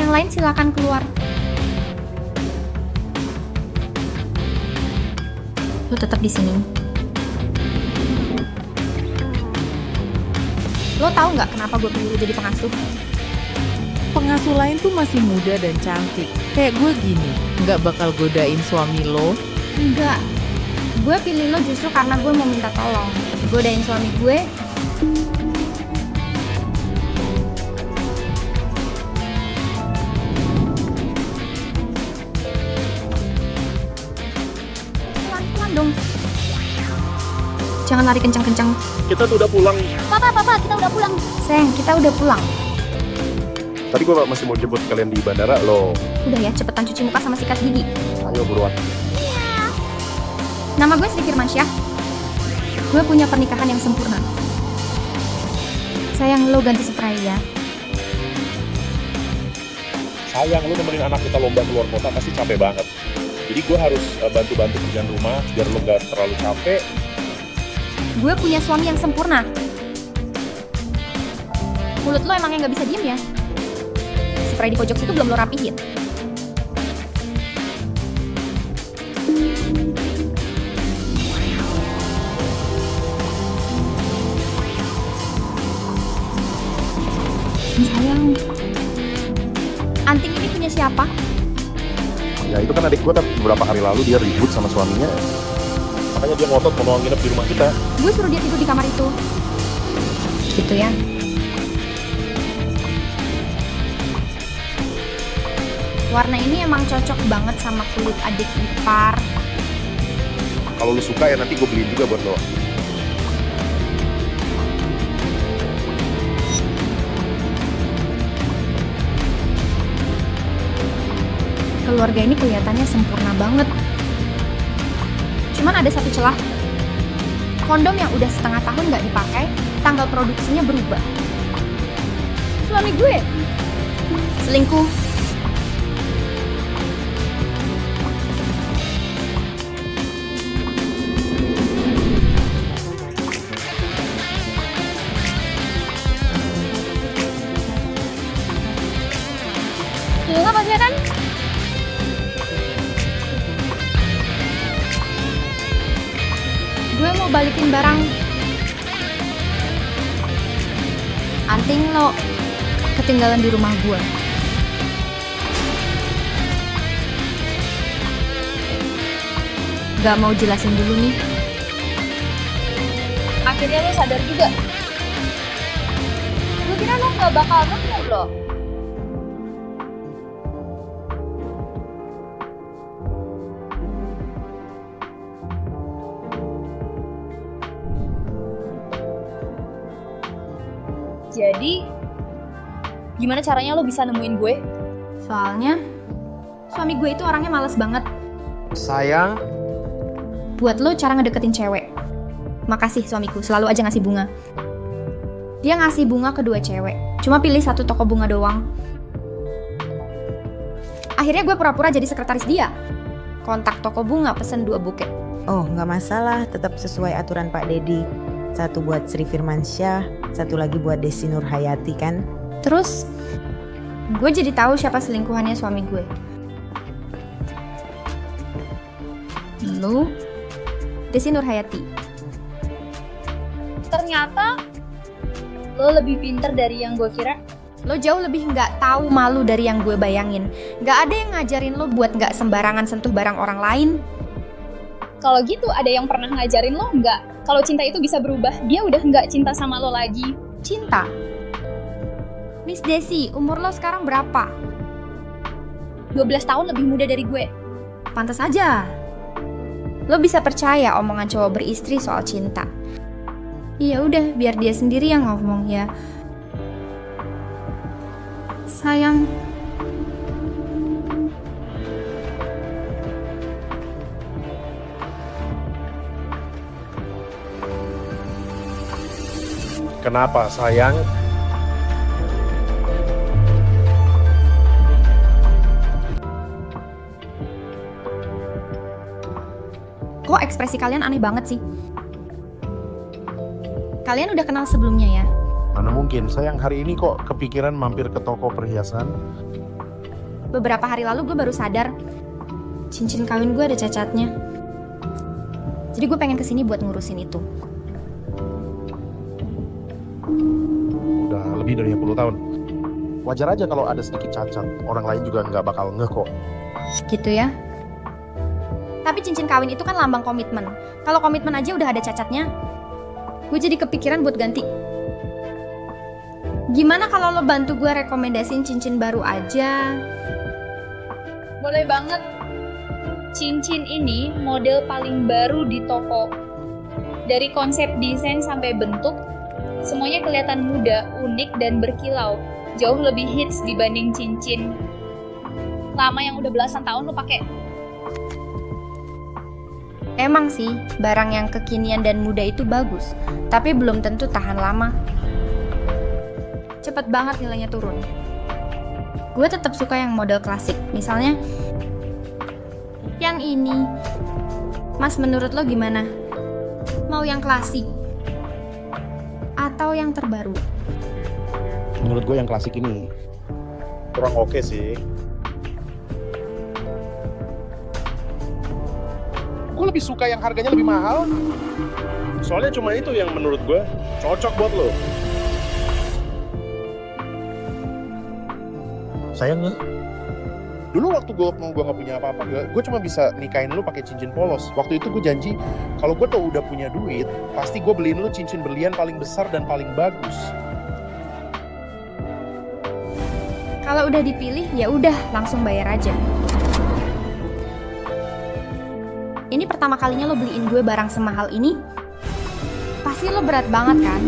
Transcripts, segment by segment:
Yang lain silakan keluar. Lu tetap di sini. Lo tahu nggak kenapa gue pilih lu jadi pengasuh? Pengasuh lain tuh masih muda dan cantik. Kayak gue gini, nggak bakal godain suami lo. Enggak. Gue pilih lo justru karena gue mau minta tolong. Godain suami gue. Pelan-pelan dong. Jangan lari kencang-kencang. Kita tuh udah pulang. Papa, kita udah pulang. Sayang, kita udah pulang. Tadi gue masih mau jemput kalian di bandara loh. Udah ya, cepetan cuci muka sama sikat gigi. Ayo buruan. Nama gue Sri Firmansyah. Gue punya pernikahan yang sempurna. Sayang, lo ganti spray ya. Sayang, lu nemenin anak kita lomba keluar kota pasti capek banget. Jadi gue harus bantu-bantu kerjaan rumah biar lu gak terlalu capek. Gue punya suami yang sempurna. Mulut lo emangnya gak bisa diem ya? Spray di pojok situ belum lo rapihin. Sayang, anting ini punya siapa? Ya itu kan adik gue beberapa hari lalu dia ribut sama suaminya. Makanya dia ngotot mau nginep di rumah kita. Gue suruh dia tidur di kamar itu. Gitu ya. Warna ini emang cocok banget sama kulit adik ipar. Kalau lu suka ya nanti gue beliin juga buat lo. Keluarga ini kelihatannya sempurna banget. Cuman ada satu celah. Kondom yang udah setengah tahun gak dipakai, tanggal produksinya berubah. Suami gue selingkuh. Tuh apa kelihatan? Gue mau balikin barang. Anting lo ketinggalan di rumah gue. Gak mau jelasin dulu nih. Akhirnya lo sadar juga. Lo kira lo gak bakal nemu lo? Jadi, gimana caranya lo bisa nemuin gue? Soalnya suami gue itu orangnya malas banget. Sayang, Buat lo cara ngedeketin cewek. Makasih suamiku, selalu aja ngasih bunga. Dia ngasih bunga ke dua cewek. Cuma pilih satu toko bunga doang. Akhirnya gue pura-pura jadi sekretaris dia. Kontak toko bunga, pesen 2 buket. Oh, nggak masalah, tetap sesuai aturan Pak Dedi. Satu buat Sri Firmansyah, satu lagi buat Desi Nurhayati kan? Terus gue jadi tahu siapa selingkuhannya suami gue. Lu Desi Nurhayati. Ternyata lo lebih pinter dari yang gue kira. Lo jauh lebih nggak tahu malu dari yang gue bayangin. Nggak ada yang ngajarin lo buat nggak sembarangan sentuh barang orang lain. Kalau gitu ada yang pernah ngajarin lo nggak? Kalau cinta itu bisa berubah, dia udah nggak cinta sama lo lagi. Cinta. Miss Desi, umur lo sekarang berapa? 12 tahun lebih muda dari gue. Pantas aja. Lo bisa percaya omongan cowok beristri soal cinta. Iya udah, biar dia sendiri yang ngomong ya. Sayang. kenapa sayang? Kok ekspresi kalian aneh banget sih? Kalian udah kenal sebelumnya ya? Mana mungkin, sayang hari ini kok kepikiran mampir ke toko perhiasan? beberapa hari lalu gue baru sadar cincin kawin gue ada cacatnya. Jadi gue pengen kesini buat ngurusin itu. Udah lebih dari 10 tahun. Wajar aja kalau ada sedikit cacat. Orang lain juga nggak bakal ngeh kok. Gitu ya. Tapi cincin kawin itu kan lambang komitmen. Kalau komitmen aja udah ada cacatnya, gue jadi kepikiran buat ganti. Gimana kalau lo bantu gue rekomendasiin cincin baru aja? Boleh banget. Cincin ini model paling baru di toko. Dari konsep desain sampai bentuk, semuanya kelihatan muda, unik, dan berkilau. Jauh lebih hits dibanding cincin lama yang udah belasan tahun lo pakai. Emang sih, barang yang kekinian dan muda itu bagus, tapi belum tentu tahan lama. Cepet banget nilainya turun. Gue tetap suka yang model klasik, misalnya yang ini. Mas, menurut lo gimana? Mau yang klasik atau yang terbaru? Menurut gue yang klasik ini Kurang oke sih. gue lebih suka yang harganya lebih mahal. Soalnya cuma itu yang menurut gue cocok buat lo. Sayang nggak? Dulu waktu gue nggak punya apa-apa, gue cuma bisa nikahin lu pakai cincin polos. Waktu itu gue janji kalau gue tuh udah punya duit, pasti gue beliin lu cincin berlian paling besar dan paling bagus. Kalau udah dipilih, ya udah langsung bayar aja. Ini pertama kalinya lo beliin gue barang semahal ini, pasti lo berat banget kan?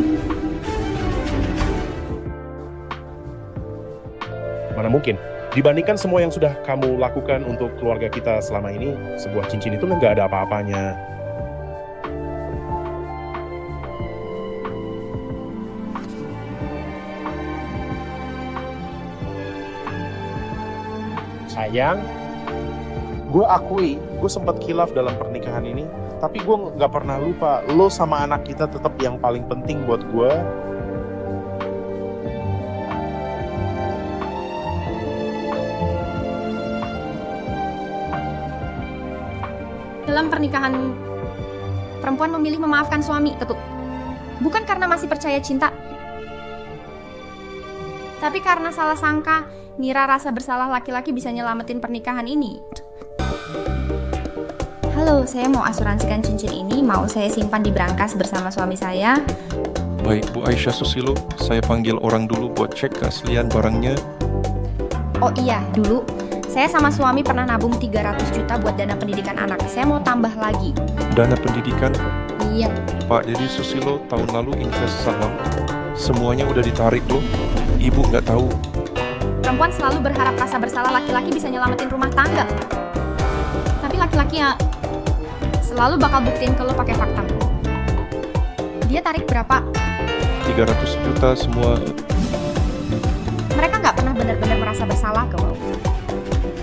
Mana mungkin? Dibandingkan semua yang sudah kamu lakukan untuk keluarga kita selama ini, sebuah cincin itu nggak ada apa-apanya. Sayang, gue akui, gue sempat khilaf dalam pernikahan ini, tapi gue nggak pernah lupa, lo sama anak kita tetap yang paling penting buat gue. Dalam pernikahan, perempuan memilih memaafkan suami, Ketut. Bukan karena masih percaya cinta, tapi karena salah sangka, ngira rasa bersalah laki-laki bisa nyelamatin pernikahan ini. Halo, saya mau asuransikan cincin ini, mau saya simpan di brankas bersama suami saya. Baik, Bu Aisyah Susilo, saya panggil orang dulu buat cek keaslian barangnya. Oh iya, dulu saya sama suami pernah nabung 300 juta buat dana pendidikan anak. Saya mau tambah lagi. Dana pendidikan, Iya, Pak Deddy Susilo tahun lalu invest saham. Semuanya udah ditarik loh. Ibu nggak tahu. perempuan selalu berharap rasa bersalah laki-laki bisa nyelamatin rumah tangga. Tapi laki-laki ya selalu bakal buktiin ke lo pakai fakta. Dia tarik berapa? 300 juta semua. Mereka nggak pernah benar-benar merasa bersalah ke lo.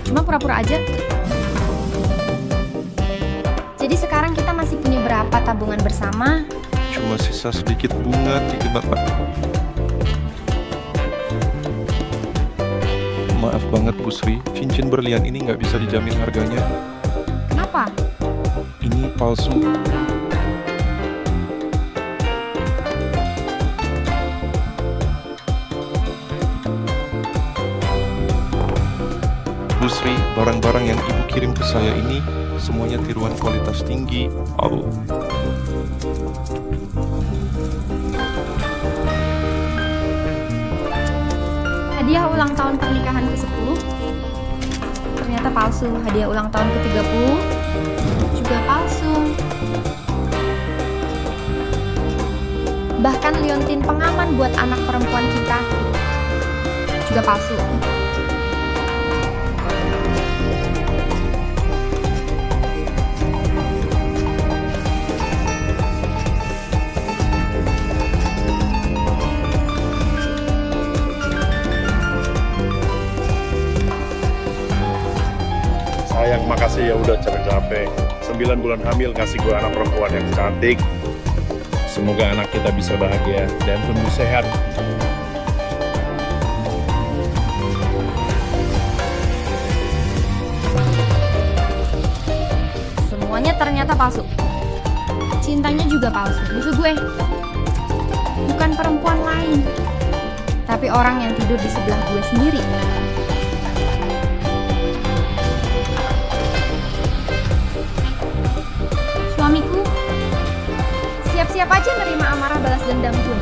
Cuma pura-pura aja. Jadi sekarang kita masih punya berapa tabungan bersama? Cuma sisa sedikit bunga 3. Maaf banget Bu Sri, cincin berlian ini nggak bisa dijamin harganya. Kenapa? Ini palsu. Bu Sri, barang-barang yang Ibu kirim ke saya ini semuanya tiruan kualitas tinggi. Oh. Hadiah ulang tahun pernikahan ke-10 ternyata palsu. Hadiah ulang tahun ke-30 juga palsu. Bahkan liontin pengaman buat anak perempuan kita juga palsu. Sayang, makasih ya udah capek-capek 9 bulan hamil ngasih gue anak perempuan yang cantik. Semoga anak kita bisa bahagia dan tumbuh sehat. ternyata palsu. Cintanya juga palsu. Musuh gue bukan perempuan lain, tapi orang yang tidur di sebelah gue sendiri. Suamiku, siap-siap aja nerima amarah balas dendam gue.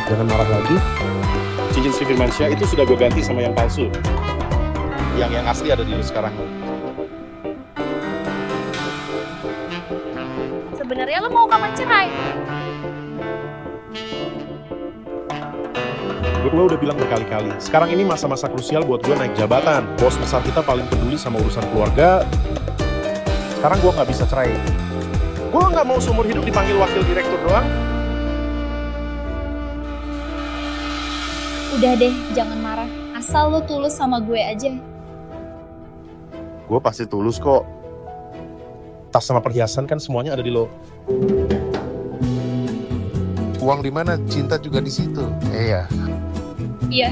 Jangan marah lagi. Cincin Sri Firmansyah itu sudah gue ganti sama yang palsu. Yang asli ada di lu sekarang. Sebenarnya lo mau kapan cerai? Gue udah bilang berkali-kali, sekarang ini masa-masa krusial buat gue naik jabatan. Bos besar kita paling peduli sama urusan keluarga. Sekarang gue nggak bisa cerai. Gue nggak mau seumur hidup dipanggil wakil direktur doang. Udah deh, jangan marah. Asal lo tulus sama gue aja. Gue pasti tulus kok. Tas sama perhiasan kan semuanya ada di lo. Uang di mana, cinta juga di situ. Iya. Iya.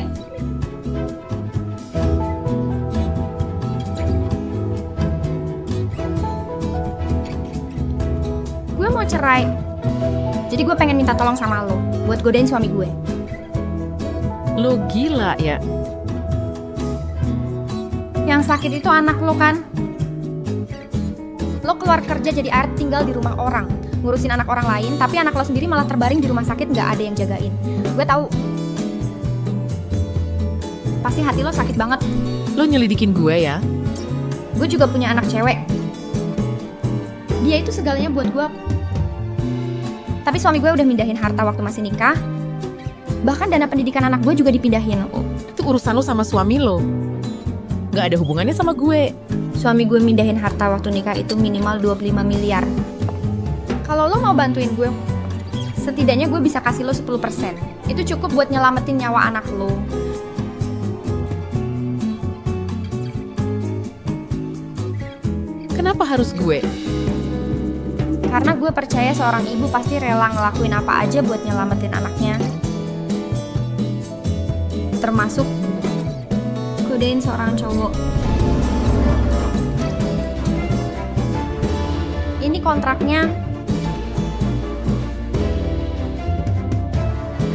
Gue mau cerai. Jadi gue pengen minta tolong sama lo buat godain suami gue. Lo gila ya? Yang sakit itu anak lo kan? Lo keluar kerja jadi ART tinggal di rumah orang, ngurusin anak orang lain, tapi anak lo sendiri malah terbaring di rumah sakit nggak ada yang jagain. Gue tahu. Pasti hati lo sakit banget. Lo nyelidikin gue ya? Gue juga punya anak cewek. Dia itu segalanya buat gue. Tapi suami gue udah mindahin harta waktu masih nikah. Bahkan dana pendidikan anak gue juga dipindahin. Itu urusan lo sama suami lo. Gak ada hubungannya sama gue. Suami gue mindahin harta waktu nikah itu minimal 25 miliar. Kalau lo mau bantuin gue, setidaknya gue bisa kasih lo 10%. Itu cukup buat nyelamatin nyawa anak lo. Kenapa harus gue? Karena gue percaya seorang ibu pasti rela ngelakuin apa aja buat nyelamatin anaknya. Termasuk godain seorang cowok. Ini kontraknya.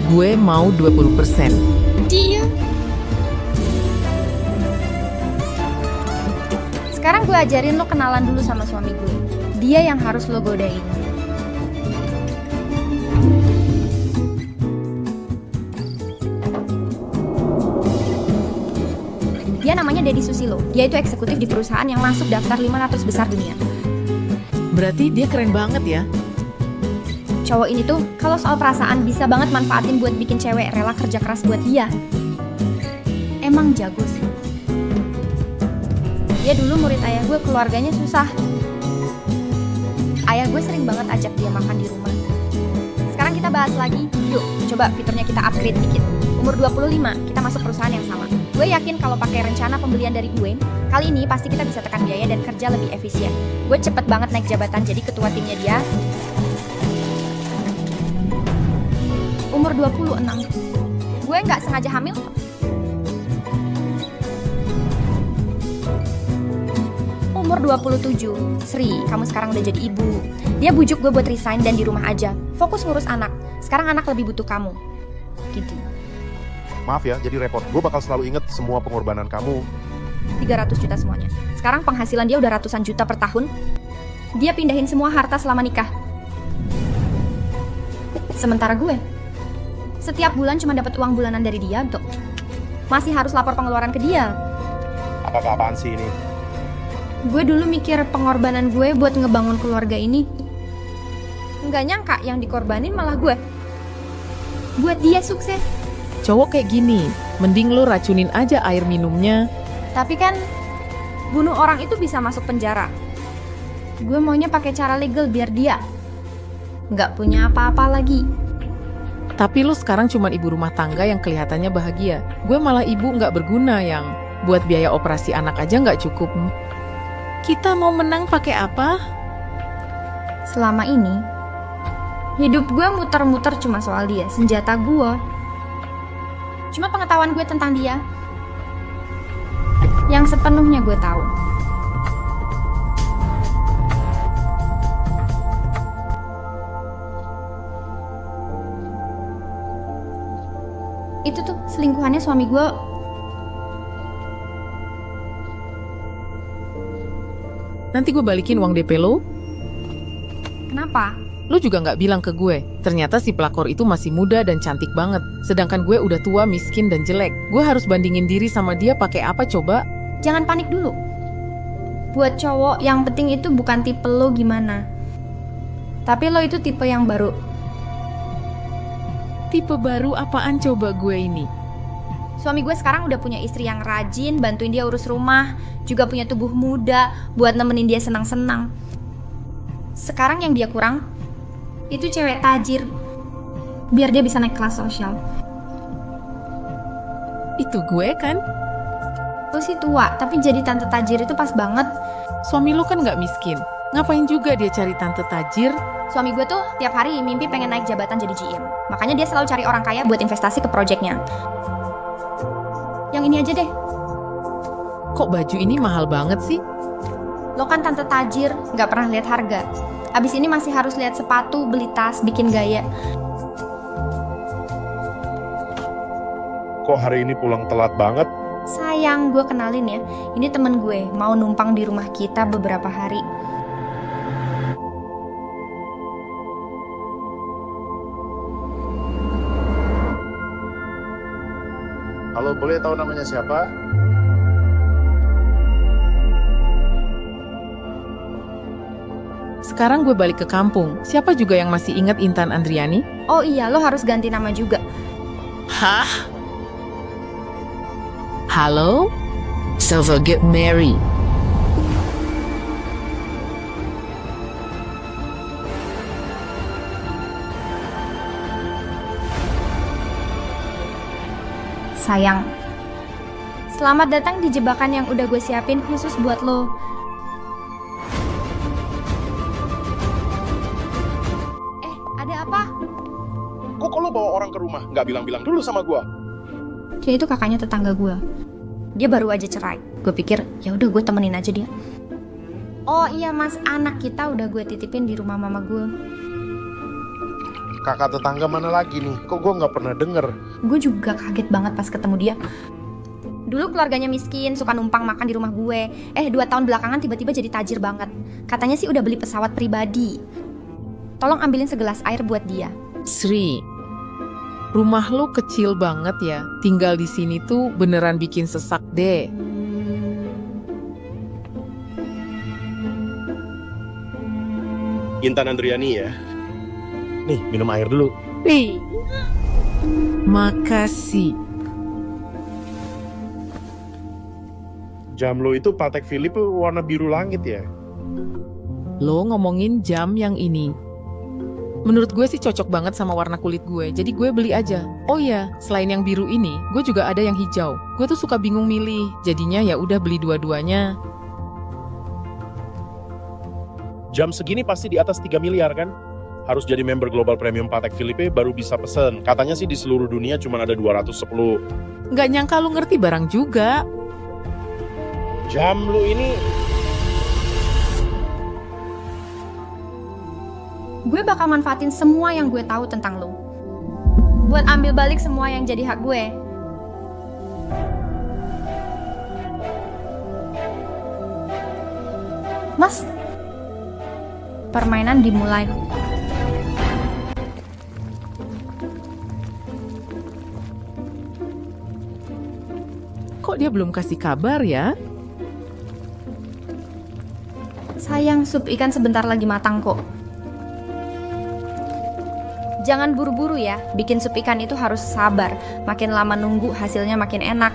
Gue mau 20%. Dia. Sekarang gue ajarin lo kenalan dulu sama suami gue. Dia yang harus lo godain. Dia namanya Deddy Susilo. Dia itu eksekutif di perusahaan yang masuk daftar 500 besar dunia. Berarti dia keren banget ya? Cowok ini tuh kalau soal perasaan bisa banget manfaatin buat bikin cewek rela kerja keras buat dia. Emang jago sih. Dia dulu murid ayah gue, keluarganya susah. Ayah gue sering banget ajak dia makan di rumah. Sekarang kita bahas lagi. Yuk, coba fiturnya kita upgrade dikit. Umur 25, kita masuk perusahaan yang sama. Gue yakin kalau pakai rencana pembelian dari gue, kali ini pasti kita bisa tekan biaya dan kerja lebih efisien. Gue cepet banget naik jabatan jadi ketua timnya dia. Umur 26. Gue nggak sengaja hamil. Umur 27. Sri, kamu sekarang udah jadi ibu. Dia bujuk gue buat resign dan di rumah aja. Fokus ngurus anak. Sekarang anak lebih butuh kamu. Gitu. Maaf ya, jadi repot. Gue bakal selalu inget semua pengorbanan kamu. 300 juta semuanya. Sekarang penghasilan dia udah ratusan juta per tahun. Dia pindahin semua harta selama nikah. Sementara gue, setiap bulan cuma dapat uang bulanan dari dia, tuh. Masih harus lapor pengeluaran ke dia. Apa-apaan sih ini? Gue dulu mikir pengorbanan gue buat ngebangun keluarga ini. Nggak nyangka yang dikorbanin malah gue. Buat dia sukses. Cowok kayak gini, mending lo racunin aja air minumnya. Tapi kan bunuh orang itu bisa masuk penjara. Gue maunya pakai cara legal biar dia nggak punya apa-apa lagi. Tapi lo sekarang cuma ibu rumah tangga yang kelihatannya bahagia. Gue malah ibu nggak berguna yang buat biaya operasi anak aja nggak cukup. Kita mau menang pakai apa? Selama ini hidup gue muter-muter cuma soal dia, senjata gue. Cuma pengetahuan gue tentang dia yang sepenuhnya gue tahu. Itu tuh selingkuhannya suami gue. Nanti gue balikin uang DP lo. Kenapa? Lo juga nggak bilang ke gue. Ternyata si pelakor itu masih muda dan cantik banget. Sedangkan gue udah tua, miskin, dan jelek. Gue harus bandingin diri sama dia pakai apa coba? Jangan panik dulu. Buat cowok, yang penting itu bukan tipe lo gimana. Tapi lo itu tipe yang baru. Tipe baru apaan coba gue ini? Suami gue sekarang udah punya istri yang rajin, bantuin dia urus rumah, juga punya tubuh muda, buat nemenin dia senang-senang. Sekarang yang dia kurang, itu cewek tajir, biar dia bisa naik kelas sosial. Itu gue kan? Lo sih tua, tapi jadi tante tajir itu pas banget. Suami lo kan nggak miskin. Ngapain juga dia cari tante tajir? Suami gue tuh tiap hari mimpi pengen naik jabatan jadi GM. Makanya dia selalu cari orang kaya buat investasi ke proyeknya. Yang ini aja deh. Kok baju ini mahal banget sih? Lo kan tante tajir, nggak pernah lihat harga. Abis ini masih harus lihat sepatu, beli tas, bikin gaya. Kok hari ini pulang telat banget? Sayang, gue kenalin ya. Ini temen gue, mau numpang di rumah kita beberapa hari. Halo, boleh tahu namanya siapa? Sekarang gue balik ke kampung. Siapa juga yang masih ingat Intan Andriani? Oh iya, lo harus ganti nama juga. Hah? Halo? Silver get married. Sayang, selamat datang di jebakan yang udah gue siapin khusus buat lo. Ada apa? Kok lo bawa orang ke rumah? Nggak bilang-bilang dulu sama gua. Dia itu kakaknya tetangga gue. Dia baru aja cerai. Gue pikir, ya udah gue temenin aja dia. Oh iya mas, anak kita udah gue titipin di rumah mama gue. Kakak tetangga mana lagi nih? Kok gue nggak pernah denger? Gue juga kaget banget pas ketemu dia. Dulu keluarganya miskin, suka numpang makan di rumah gue. 2 tahun belakangan tiba-tiba jadi tajir banget. Katanya sih udah beli pesawat pribadi. Tolong ambilin segelas air buat dia. Sri, rumah lo kecil banget ya. Tinggal di sini tuh beneran bikin sesak deh. Intan Andriani ya. Nih, minum air dulu. Makasih. Jam lo itu Patek Philippe warna biru langit ya? Lo ngomongin jam yang ini. Menurut gue sih cocok banget sama warna kulit gue, jadi gue beli aja. Oh iya, selain yang biru ini, gue juga ada yang hijau. Gue tuh suka bingung milih, jadinya ya udah beli dua-duanya. Jam segini pasti di atas 3 miliar kan? Harus jadi member Global Premium Patek Philippe baru bisa pesen. Katanya sih di seluruh dunia cuma ada 210. Nggak nyangka lo ngerti barang juga. Jam lu ini... Gue bakal manfaatin semua yang gue tahu tentang lo. Buat ambil balik semua yang jadi hak gue. Mas, permainan dimulai. Kok dia belum kasih kabar ya? Sayang, sup ikan sebentar lagi matang kok. Jangan buru-buru ya, bikin sup ikan itu harus sabar. Makin lama nunggu, hasilnya makin enak.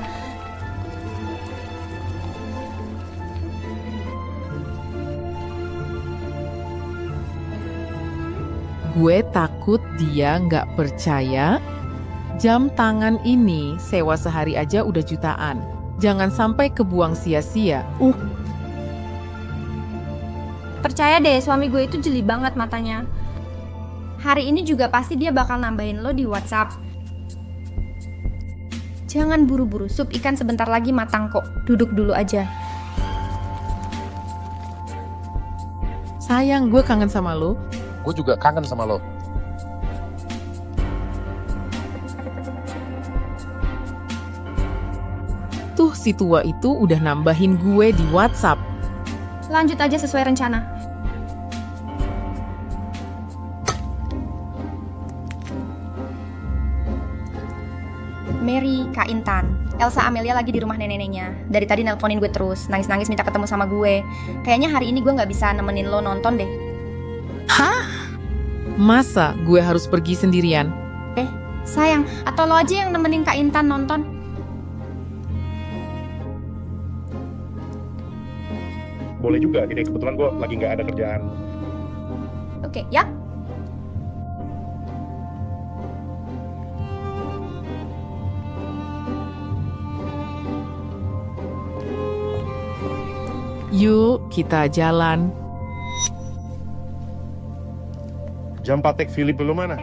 Gue takut dia nggak percaya. Jam tangan ini sewa sehari aja udah jutaan. Jangan sampai kebuang sia-sia. Percaya deh, suami gue itu jeli banget matanya. Hari ini juga pasti dia bakal nambahin lo di WhatsApp. Jangan buru-buru, sup ikan sebentar lagi matang kok. Duduk dulu aja. Sayang, gue kangen sama lo. Gue juga kangen sama lo. si tua itu udah nambahin gue di WhatsApp. Lanjut aja sesuai rencana. Mary, Kak Intan, Elsa Amelia lagi di rumah nenek-neneknya. Dari tadi nelponin gue terus, nangis-nangis minta ketemu sama gue. Kayaknya hari ini gue nggak bisa nemenin lo nonton deh. Masa gue harus pergi sendirian? Sayang, atau lo aja yang nemenin Kak Intan nonton? Boleh juga, ini kebetulan gue lagi nggak ada kerjaan. Oke, ya. Yuk, kita jalan. Jam Patek Philip lu mana?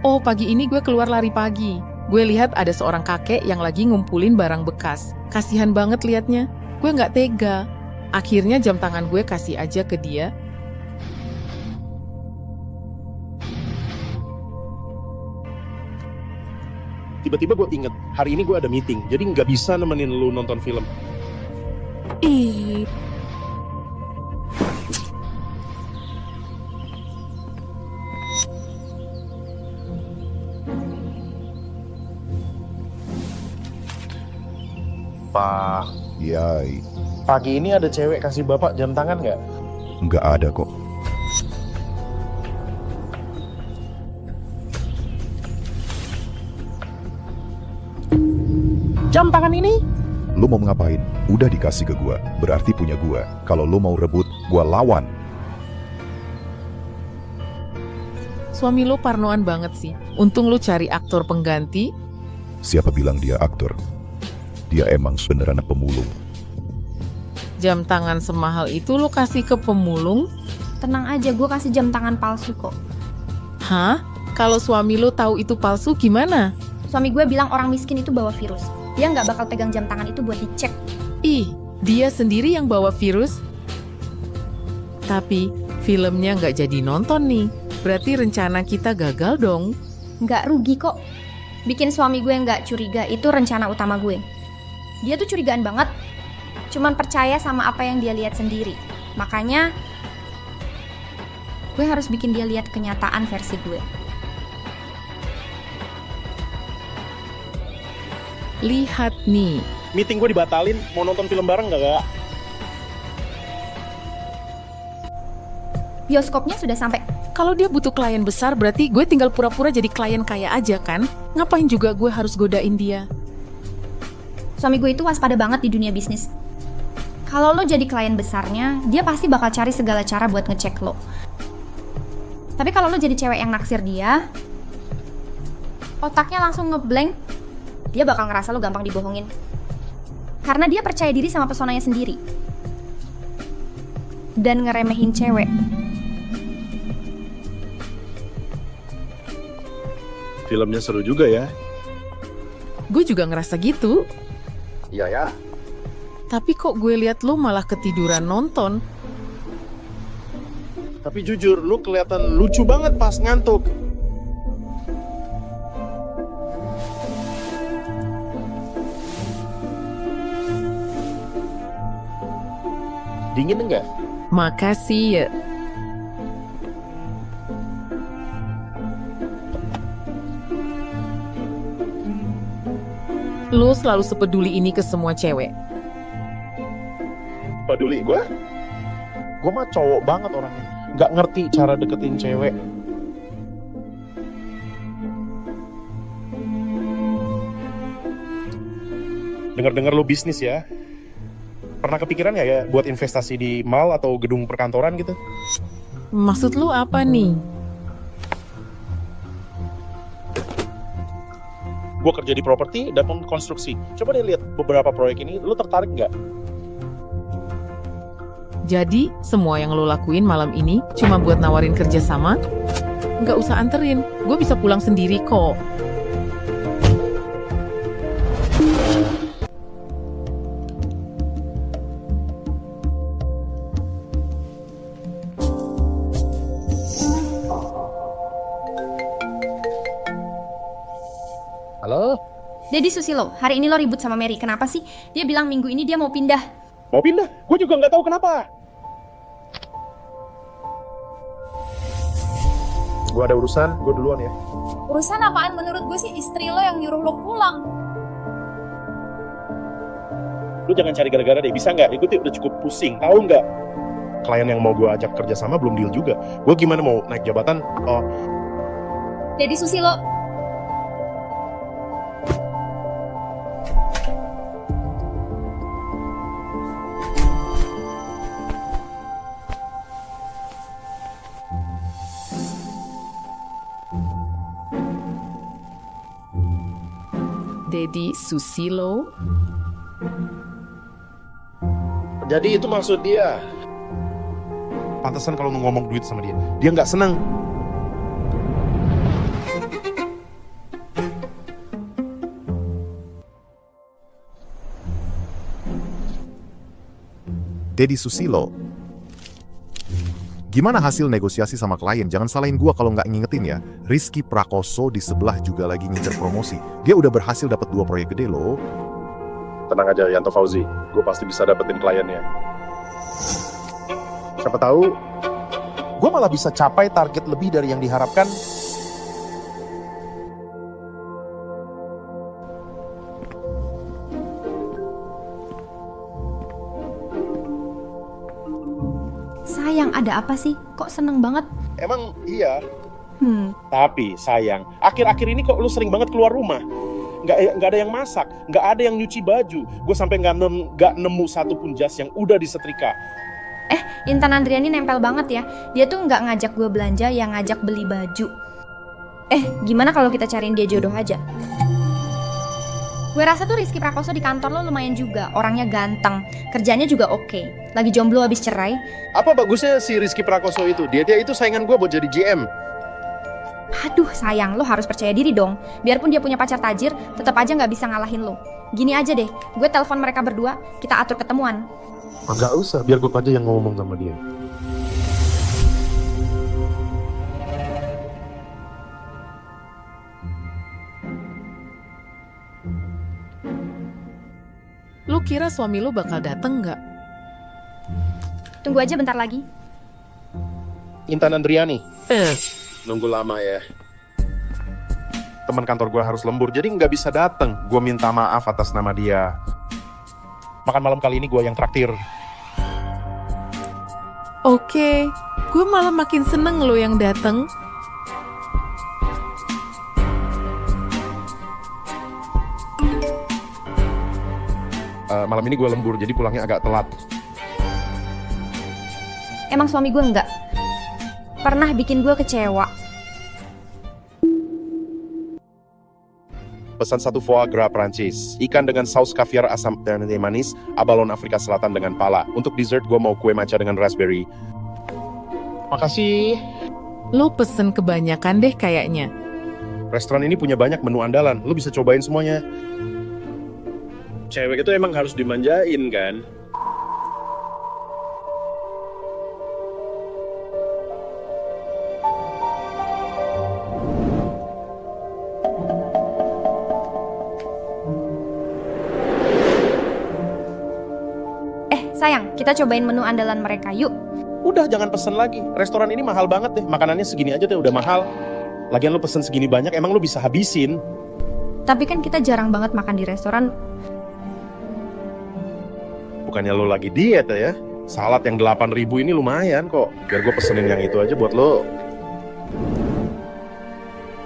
Oh, pagi ini gue keluar lari pagi. Gue lihat ada seorang kakek yang lagi ngumpulin barang bekas. Kasihan banget liatnya. Gue nggak tega. Akhirnya jam tangan gue kasih aja ke dia. Tiba-tiba gue inget, hari ini gue ada meeting, jadi nggak bisa nemenin lu nonton film. Ih, Pak, Yai, pagi ini ada cewek kasih bapak jam tangan nggak? nggak ada kok. Jam tangan ini? Lo mau ngapain? Udah dikasih ke gua, berarti punya gua. Kalau lo mau rebut, gua lawan. suami lo parnoan banget sih. Untung lo cari aktor pengganti. Siapa bilang dia aktor? Dia emang beneran pemulung. Jam tangan semahal itu lo kasih ke pemulung? Tenang aja, gue kasih jam tangan palsu kok. Hah? Kalau suami lo tahu itu palsu gimana? Suami gue bilang orang miskin itu bawa virus. Dia nggak bakal pegang jam tangan itu buat dicek. Ih, dia sendiri yang bawa virus. Tapi filmnya nggak jadi nonton nih. Berarti rencana kita gagal dong. Nggak rugi kok. Bikin suami gue nggak curiga itu rencana utama gue. Dia tuh curigaan banget. Cuman percaya sama apa yang dia lihat sendiri. Makanya gue harus bikin dia lihat kenyataan versi gue. Lihat nih. Meeting gue dibatalin, mau nonton film bareng nggak, Kak? Bioskopnya sudah sampai. Kalau dia butuh klien besar, berarti gue tinggal pura-pura jadi klien kaya aja kan? Ngapain juga gue harus godain dia? Suami gue itu waspada banget di dunia bisnis. Kalau lo jadi klien besarnya, dia pasti bakal cari segala cara buat ngecek lo. Tapi kalau lo jadi cewek yang naksir dia, otaknya langsung ngeblank, dia bakal ngerasa lo gampang dibohongin. Karena dia percaya diri sama pesonanya sendiri. Dan ngeremehin cewek. Filmnya seru juga ya. Gue juga ngerasa gitu. Iya ya. Tapi kok gue lihat lo malah ketiduran nonton. Tapi jujur, lu kelihatan lucu banget pas ngantuk. Dingin enggak? Makasih ya. Lo selalu sepeduli ini ke semua cewek. Peduli gue? Gue mah cowok banget orangnya. Nggak ngerti cara deketin cewek. Dengar-dengar lo bisnis ya? Pernah kepikiran nggak ya buat investasi di mall atau gedung perkantoran gitu? Maksud lo apa nih? Gue kerja di properti dan konstruksi. Coba deh lihat beberapa proyek ini, lo tertarik nggak? Jadi, semua yang lo lakuin malam ini cuma buat nawarin kerja sama? Nggak usah anterin, gue bisa pulang sendiri kok. Halo? Dedi Susilo, hari ini lo ribut sama Mary. Kenapa sih? Dia bilang minggu ini dia mau pindah. Mau pindah? Gue juga nggak tahu kenapa. Gue ada urusan, gue duluan ya. Urusan apaan? Menurut gue sih istri lo yang nyuruh lo pulang. Lu jangan cari gara-gara deh, bisa nggak? Ikuti udah cukup pusing, tahu nggak? Klien yang mau gue ajak kerja sama belum deal juga. Gue gimana mau naik jabatan? Oh, Dedi Susilo, Dedi Susilo. jadi itu maksud dia. Pantesan kalau ngomong duit sama dia nggak seneng. Dedi Susilo. Gimana hasil negosiasi sama klien? Jangan salahin gua kalau nggak ngingetin ya. Rizky Prakoso di sebelah juga lagi ngincer promosi. Dia udah berhasil dapat 2 proyek gede loh. Tenang aja Yanto Fauzi, gue pasti bisa dapetin kliennya. Siapa tahu, gue malah bisa capai target lebih dari yang diharapkan. Sayang, ada apa sih? Kok seneng banget? Emang iya. Tapi sayang, akhir-akhir ini kok lu sering banget keluar rumah. Nggak ada yang masak, nggak ada yang nyuci baju. Gue sampai nggak nemu satu pun jas yang udah disetrika. Intan Andriani nempel banget ya. Dia tuh nggak ngajak gue belanja, yang ngajak beli baju. Gimana kalau kita cariin dia jodoh aja? Gue rasa tuh Rizky Prakoso di kantor lo lumayan juga. Orangnya ganteng, kerjanya juga oke. Lagi jomblo habis cerai. Apa bagusnya si Rizky Prakoso itu? Dia itu saingan gue buat jadi GM. Aduh sayang, lo harus percaya diri dong. Biarpun dia punya pacar tajir, tetap aja nggak bisa ngalahin lo. Gini aja deh, gue telepon mereka berdua, kita atur ketemuan. Nggak usah, biar gue aja yang ngomong sama dia. Lu kira suami lu bakal dateng nggak? Tunggu aja bentar lagi. Intan Andriani. Nunggu lama ya. Teman kantor gue harus lembur, jadi nggak bisa datang. Gue minta maaf atas nama dia. Makan malam kali ini gue yang traktir. Oke, gue malah makin seneng lo yang dateng. Malam ini gue lembur, jadi pulangnya agak telat. Emang suami gue nggak pernah bikin gue kecewa. Pesan 1 foie gras Prancis, ikan dengan saus kaviar asam dan manis, abalon Afrika Selatan dengan pala. Untuk dessert gue mau kue matcha dengan raspberry. Makasih. Lo pesen kebanyakan deh kayaknya. Restoran ini punya banyak menu andalan, lo bisa cobain semuanya. Cewek itu emang harus dimanjain kan? Sayang, kita cobain menu andalan mereka, yuk. Udah, jangan pesen lagi. Restoran ini mahal banget deh. Makanannya segini aja deh udah mahal. Lagian lo pesen segini banyak, emang lo bisa habisin. Tapi kan kita jarang banget makan di restoran. Bukannya lo lagi diet ya? Salad yang 8.000 ini lumayan kok. Biar gue pesenin yang itu aja buat lo.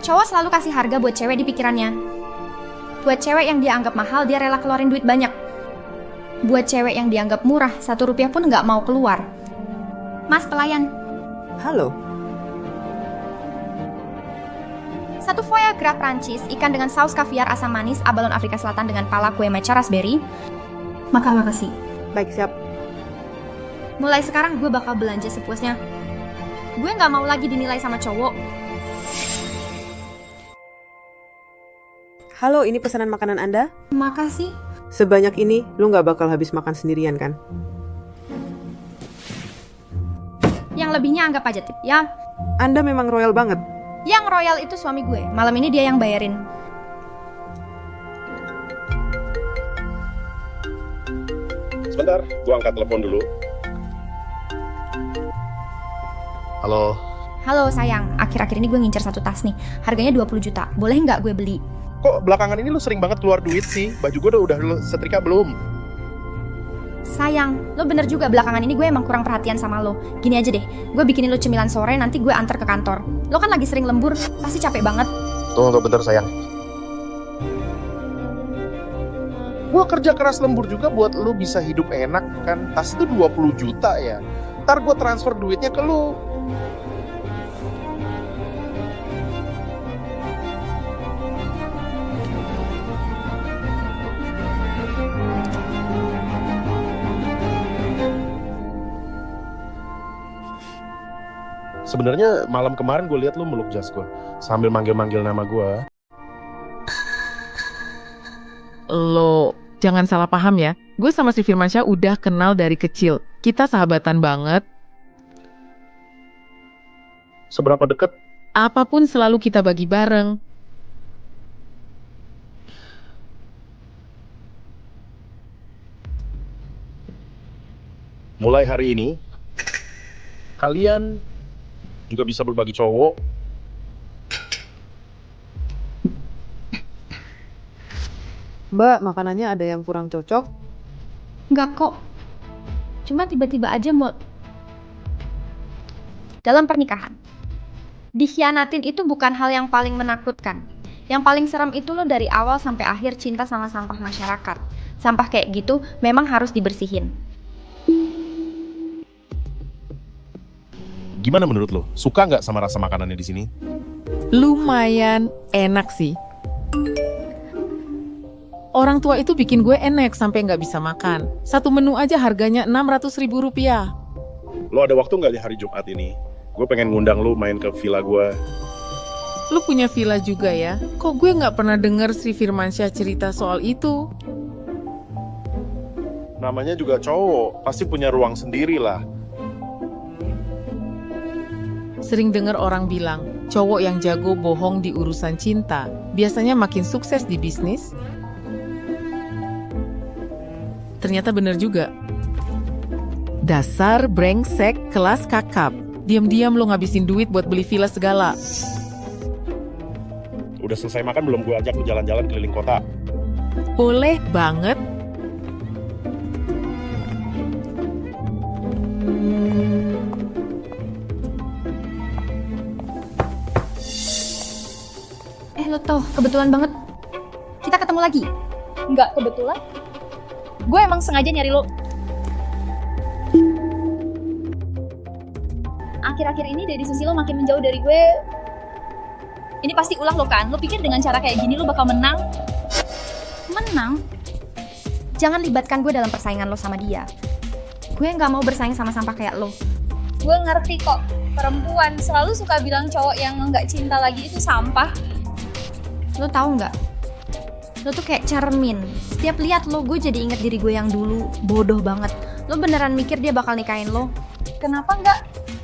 Cowok selalu kasih harga buat cewek di pikirannya. Buat cewek yang dia anggap mahal, dia rela keluarin duit banyak. Buat cewek yang dianggap murah, 1 rupiah pun nggak mau keluar. Mas pelayan. Halo, 1 foie gras Prancis, ikan dengan saus kaviar asam manis, abalon Afrika Selatan dengan pala kue matcha raspberry. Makasih. baik siap. Mulai sekarang gue bakal belanja sepuasnya. Gue nggak mau lagi dinilai sama cowok. Halo, ini pesanan makanan Anda? Makasih. Sebanyak ini, lu nggak bakal habis makan sendirian kan? Yang lebihnya anggap aja tip, ya. Anda memang royal banget. Yang royal itu suami gue. Malam ini dia yang bayarin. Bentar, gue angkat telepon dulu. Halo. Halo sayang, akhir-akhir ini gue ngincer satu tas nih. Harganya 20 juta, boleh nggak gue beli? Kok belakangan ini lu sering banget keluar duit sih? Baju gue udah lu setrika belum? Sayang, lo bener juga belakangan ini gue emang kurang perhatian sama lo. Gini aja deh, gue bikinin lo cemilan sore, nanti gue antar ke kantor. Lo kan lagi sering lembur, pasti capek banget. Tunggu bentar sayang. Gue kerja keras lembur juga buat lu bisa hidup enak kan. Tas itu 20 juta ya. Ntar gue transfer duitnya ke lu. Sebenarnya malam kemarin gue lihat lu meluk jas gue sambil manggil-manggil nama gue. Lo jangan salah paham ya. Gue sama si Firmansyah udah kenal dari kecil. Kita sahabatan banget. Seberapa deket? Apapun selalu kita bagi bareng. Mulai hari ini kalian juga bisa berbagi cowok. Mbak, makanannya ada yang kurang cocok. Nggak kok, cuma tiba-tiba aja mau. Dalam pernikahan, dikhianatin itu bukan hal yang paling menakutkan. Yang paling serem itu lo dari awal sampai akhir cinta sama sampah masyarakat. Sampah kayak gitu memang harus dibersihin. Gimana menurut lo? Suka nggak sama rasa makanannya di sini? Lumayan enak sih. Orang tua itu bikin gue enek sampai nggak bisa makan. Satu menu aja harganya 600.000 rupiah. Lo ada waktu nggak di hari Jumat ini? Gue pengen ngundang lo main ke villa gue. Lu punya villa juga ya? Kok gue nggak pernah denger Sri Firmansyah cerita soal itu? Namanya juga cowok, pasti punya ruang sendiri lah. Sering denger orang bilang, cowok yang jago bohong di urusan cinta, biasanya makin sukses di bisnis. Ternyata bener juga. Dasar brengsek kelas kakap. Diam-diam lo ngabisin duit buat beli villa segala. Udah selesai makan belum? Gue ajak lu jalan-jalan keliling kota. Boleh banget. Lo tuh, kebetulan banget. Kita ketemu lagi. Nggak kebetulan. Gue emang sengaja nyari lo. Akhir-akhir ini Deddy Susilo makin menjauh dari gue. Ini pasti ulah lo kan? Lo pikir dengan cara kayak gini lo bakal menang? Menang? Jangan libatkan gue dalam persaingan lo sama dia. Gue nggak mau bersaing sama sampah kayak lo. Gue ngerti kok. Perempuan selalu suka bilang cowok yang nggak cinta lagi itu sampah. Lo tahu nggak? Lo tuh kayak cermin. Setiap lihat lo, gue jadi inget diri gue yang dulu. Bodoh banget. Lo beneran mikir dia bakal nikahin lo? Kenapa nggak?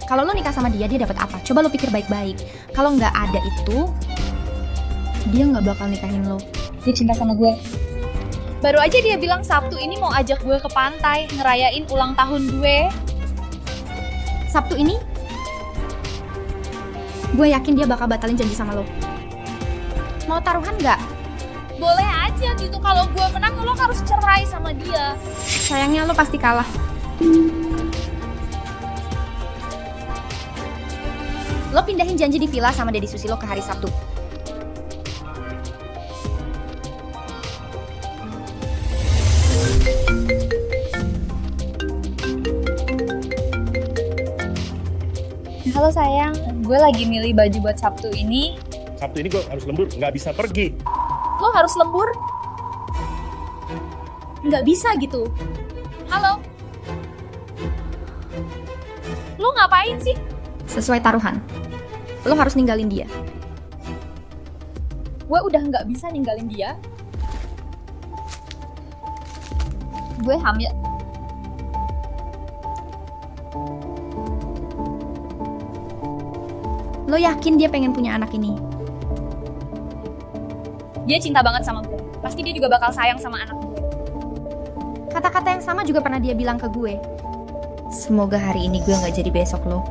Kalau lo nikah sama dia dapat apa? Coba lo pikir baik-baik. Kalau nggak ada itu, dia nggak bakal nikahin lo. Dia cinta sama gue. Baru aja dia bilang Sabtu ini mau ajak gue ke pantai ngerayain ulang tahun gue. Sabtu ini, gue yakin dia bakal batalin janji sama lo. Mau taruhan nggak? Boleh aja gitu. Kalau gue menang lo harus cerai sama dia. Sayangnya lo pasti kalah. Lo pindahin janji di villa sama Deddy Susilo ke hari Sabtu. Halo sayang, gue lagi milih baju buat Sabtu ini. Sabtu ini gue harus lembur, nggak bisa pergi. Lo harus lembur? Nggak bisa gitu. Halo? Lo ngapain sih? Sesuai taruhan. Lo harus ninggalin dia. Gue udah nggak bisa ninggalin dia. Gue hamil. Lo yakin dia pengen punya anak ini? Dia cinta banget sama gue. Pasti dia juga bakal sayang sama anak gue. Kata Kata-kata yang sama juga pernah dia bilang ke gue. Semoga hari ini gue nggak jadi besok lo.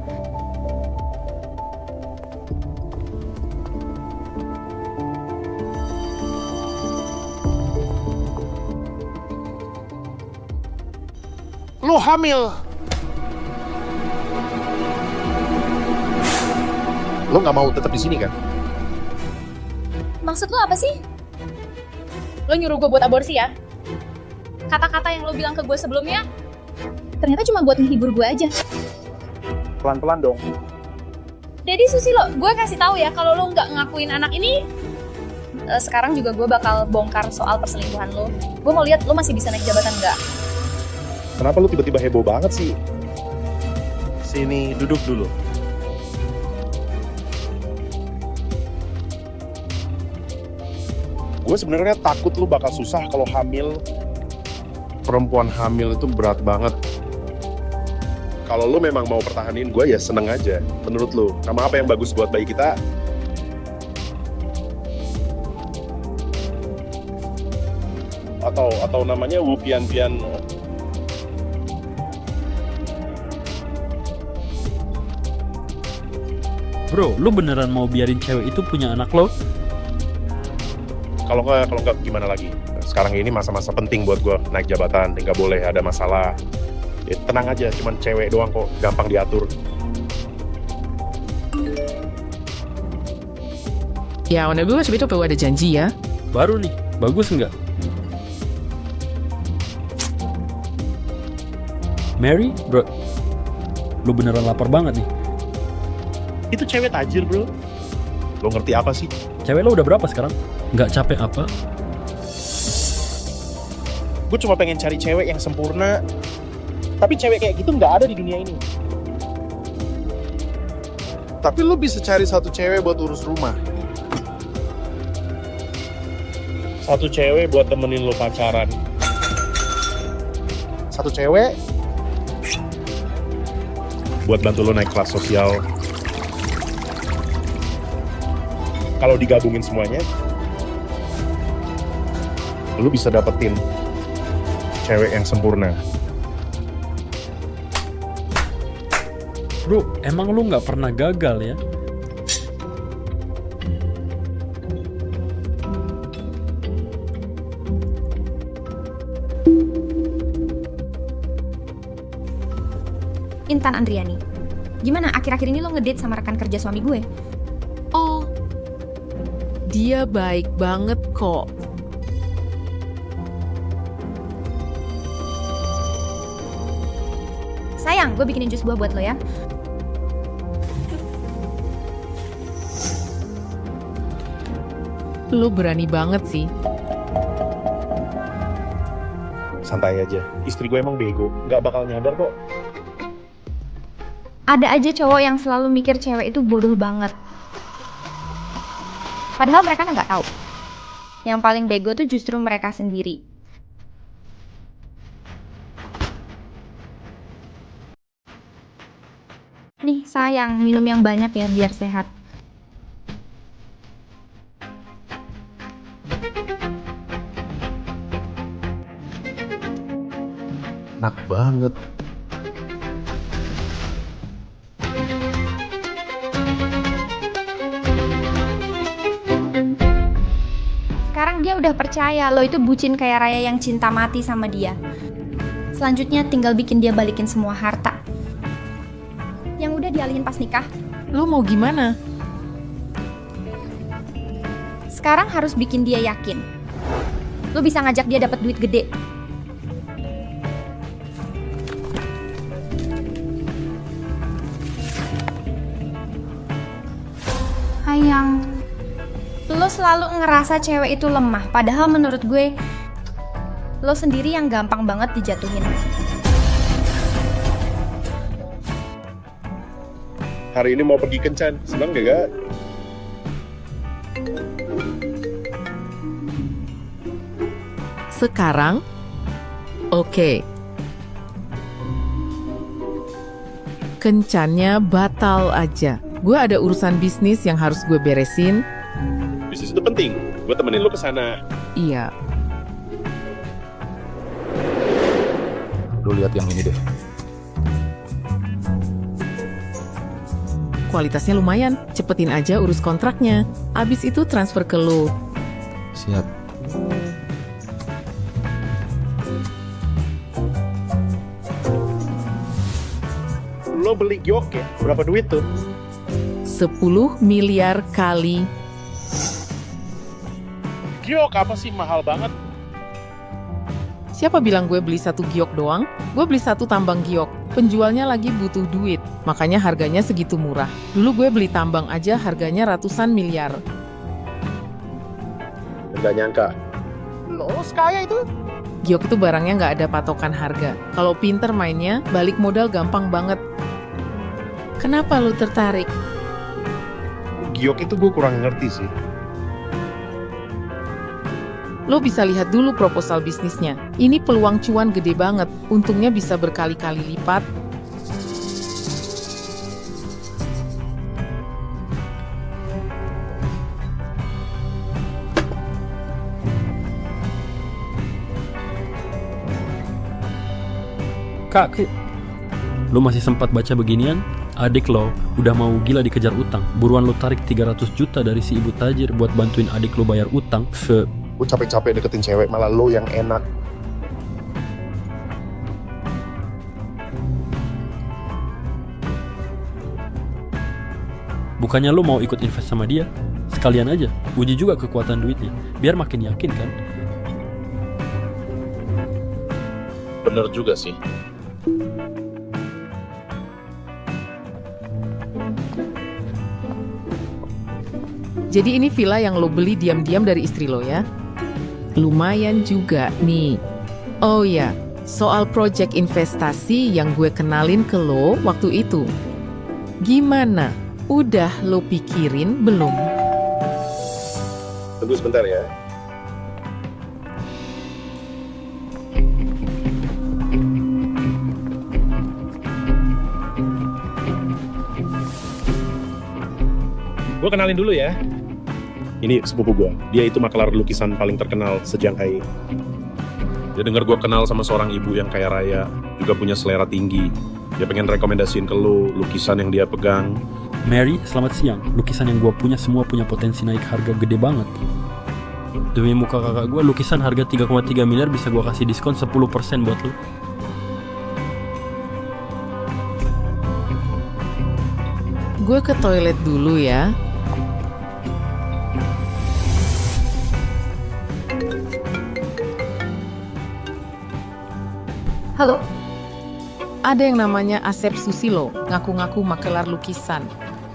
Lo hamil. Lo nggak mau tetap di sini kan? Maksud lo apa sih? Lo nyuruh gue buat aborsi ya? Kata-kata yang lo bilang ke gue sebelumnya ternyata cuma buat menghibur gue aja. Pelan-pelan dong. Jadi Susilo, gue kasih tahu ya kalau lo nggak ngakuin anak ini, sekarang juga gue bakal bongkar soal perselingkuhan lo. Gue mau lihat lo masih bisa naik jabatan nggak? Kenapa lu tiba-tiba heboh banget sih? Sini, duduk dulu. Gue sebenarnya takut lu bakal susah kalau hamil. Perempuan hamil itu berat banget. Kalau lu memang mau pertahanin gue ya seneng aja. Menurut lu, nama apa yang bagus buat bayi kita? Atau namanya Wu Pian Pian. Bro, lu beneran mau biarin cewek itu punya anak lo? Kalau nggak gimana lagi? Sekarang ini masa-masa penting buat gue naik jabatan, nggak boleh ada masalah. Ya, tenang aja, cuman cewek doang kok, gampang diatur. Ya, 오늘 gue sebetulnya perlu ada janji ya. Baru nih, bagus nggak? Mary, bro, lu beneran lapar banget nih. Itu cewek tajir bro. Lo ngerti apa sih? Cewek lo udah berapa sekarang? Nggak capek apa? Gue cuma pengen cari cewek yang sempurna. Tapi cewek kayak gitu nggak ada di dunia ini. Tapi lo bisa cari satu cewek buat urus rumah. Satu cewek buat temenin lo pacaran. Satu cewek buat bantu lo naik kelas sosial. Kalau digabungin semuanya, lo bisa dapetin cewek yang sempurna. Bro, emang lu nggak pernah gagal ya? Intan Andriani. Gimana akhir-akhir ini lo ngedate sama rekan kerja suami gue? Oh, dia baik banget kok. Sayang, gue bikinin jus buah buat lo ya. Lo berani banget sih. Santai aja, istri gue emang bego, nggak bakal nyadar kok. Ada aja cowok yang selalu mikir cewek itu bodoh banget. Padahal mereka nggak tahu. Yang paling bego tuh justru mereka sendiri. Nih sayang, minum yang banyak ya biar sehat. Enak banget. Sekarang dia udah percaya lo itu bucin kayak Raya yang cinta mati sama dia. Selanjutnya tinggal bikin dia balikin semua harta yang udah dialihin pas nikah. Lo mau gimana? Sekarang harus bikin dia yakin lo bisa ngajak dia dapat duit gede. Sayang, lo selalu ngerasa cewek itu lemah, padahal menurut gue lo sendiri yang gampang banget dijatuhin. Hari ini mau pergi kencan, seneng gak? Sekarang? Oke. Kencannya batal aja. Gue ada urusan bisnis yang harus gue beresin. Bisnis itu penting, gue temenin lo ke sana. Iya. Lu lihat yang ini deh. Kualitasnya lumayan, cepetin aja urus kontraknya. Abis itu transfer ke lo. Siap. Lo beli giok ya? Berapa duit tuh? 10 miliar kali. Giok apa sih mahal banget? Siapa bilang gue beli 1 giok doang? Gue beli 1 tambang giok. Penjualnya lagi butuh duit, makanya harganya segitu murah. Dulu gue beli tambang aja harganya ratusan miliar. Nggak nyangka. Lo sekaya itu? Giok itu barangnya nggak ada patokan harga. Kalau pinter mainnya, balik modal gampang banget. Kenapa lu tertarik? Giok itu gue kurang ngerti sih. Lo bisa lihat dulu proposal bisnisnya. Ini peluang cuan gede banget. Untungnya bisa berkali-kali lipat. Kak, lu masih sempat baca beginian? Adik lo udah mau gila dikejar utang. Buruan lo tarik 300 juta dari si ibu tajir buat bantuin adik lo bayar utang. Gue capek-capek deketin cewek, malah lo yang enak. Bukannya lo mau ikut invest sama dia? Sekalian aja, uji juga kekuatan duitnya. Biar makin yakin kan? Bener juga sih. Jadi ini villa yang lo beli diam-diam dari istri lo ya? Lumayan juga nih. Oh ya, soal project investasi yang gue kenalin ke lo waktu itu. Gimana? Udah lo pikirin belum? Tunggu sebentar ya. Gue kenalin dulu ya. Ini sepupu gue. Dia itu makelar lukisan paling terkenal sejangkai. Dia dengar gue kenal sama seorang ibu yang kaya raya, juga punya selera tinggi. Dia pengen rekomendasiin ke lu lukisan yang dia pegang. Mary, selamat siang. Lukisan yang gue punya semua punya potensi naik harga gede banget. Demi muka kakak gue, lukisan harga 3,3 miliar bisa gue kasih diskon 10% buat lu. Gue ke toilet dulu ya. Halo, Ada yang namanya Asep Susilo, ngaku-ngaku makelar lukisan.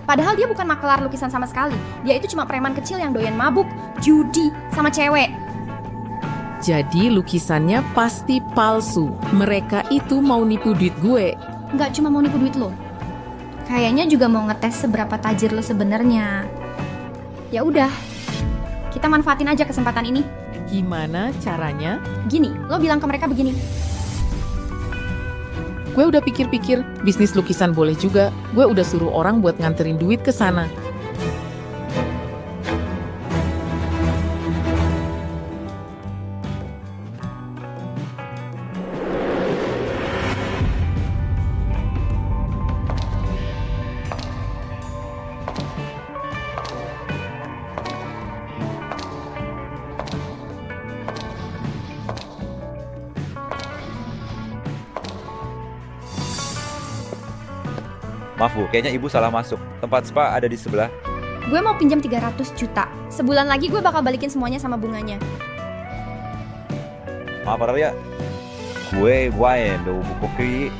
padahal dia bukan makelar lukisan sama sekali. Dia itu cuma preman kecil yang doyan mabuk, judi, sama cewek. Jadi lukisannya pasti palsu. Mereka itu mau nipu duit gue. Nggak cuma mau nipu duit lo. Kayaknya juga mau ngetes seberapa tajir lo sebenarnya. Ya udah, kita manfaatin aja kesempatan ini. Gimana caranya? Gini, lo bilang ke mereka begini. Gue udah pikir-pikir, bisnis lukisan boleh juga. Gue udah suruh orang buat nganterin duit ke sana. Maaf Bu, kayaknya Ibu salah masuk. Tempat spa ada di sebelah. Gue mau pinjam 300 juta. Sebulan lagi gue bakal balikin semuanya sama bunganya. Maaf ya. Gue yang udah bukoki.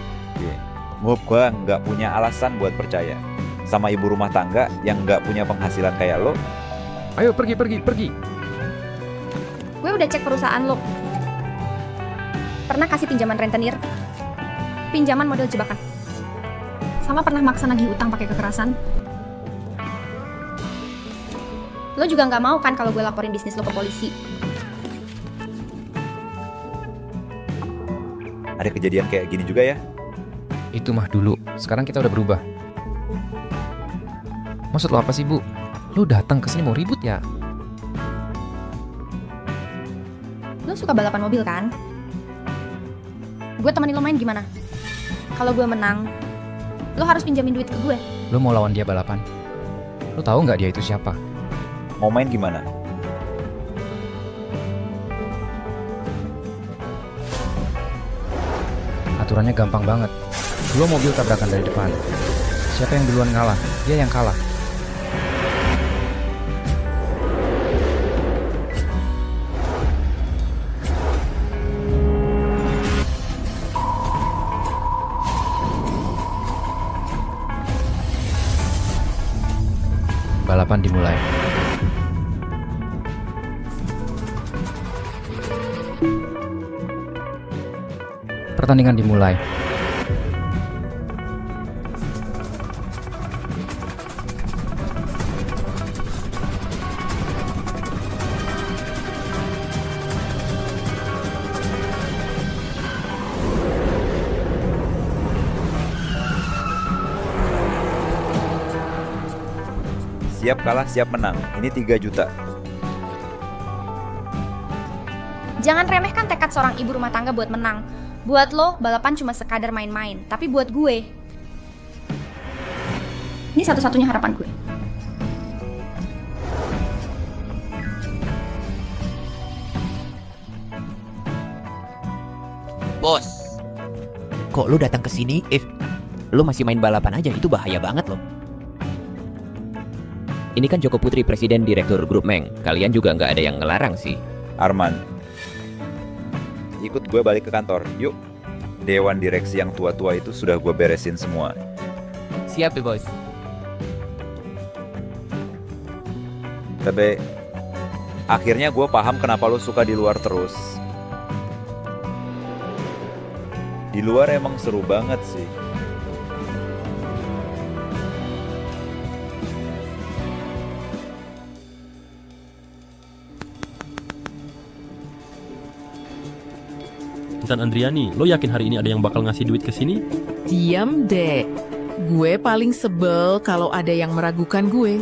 Gue nggak punya alasan buat percaya sama ibu rumah tangga yang nggak punya penghasilan kayak lo. Ayo pergi. Gue udah cek perusahaan lo. Pernah kasih pinjaman rentenir. Pinjaman model jebakan. Sama pernah maksa nagih utang pakai kekerasan. Lo juga nggak mau kan kalau gue laporin bisnis lo ke polisi? Ada kejadian kayak gini juga ya? Itu mah dulu, sekarang kita udah berubah. Maksud lo apa sih, Bu? Lo datang ke sini mau ribut ya? Lo suka balapan mobil kan? Gue temenin lo main gimana? Kalau gue menang, lo harus pinjamin duit ke gue. Lo mau lawan dia balapan? Lo tahu nggak dia itu siapa? Mau main gimana? Aturannya gampang banget. 2 mobil tabrakan dari depan. Siapa yang duluan ngalah, dia yang kalah. Balapan dimulai. Pertandingan dimulai. Siap kalah, siap menang. Ini 3 juta. Jangan remehkan tekad seorang ibu rumah tangga buat menang. Buat lo, balapan cuma sekadar main-main. Tapi buat gue, ini satu-satunya harapan gue. Bos, kok lu datang ke sini? Lu masih main balapan aja, itu bahaya banget loh. Ini kan Joko Putri, Presiden Direktur Grup Meng. Kalian juga nggak ada yang ngelarang sih. Arman, ikut gue balik ke kantor, yuk. Dewan direksi yang tua-tua itu sudah gue beresin semua. Siap ya bos. Tapi akhirnya gue paham kenapa lo suka di luar terus. Di luar emang seru banget sih. Intan Andriani, lo yakin hari ini ada yang bakal ngasih duit ke sini? Diam deh. Gue paling sebel kalau ada yang meragukan gue.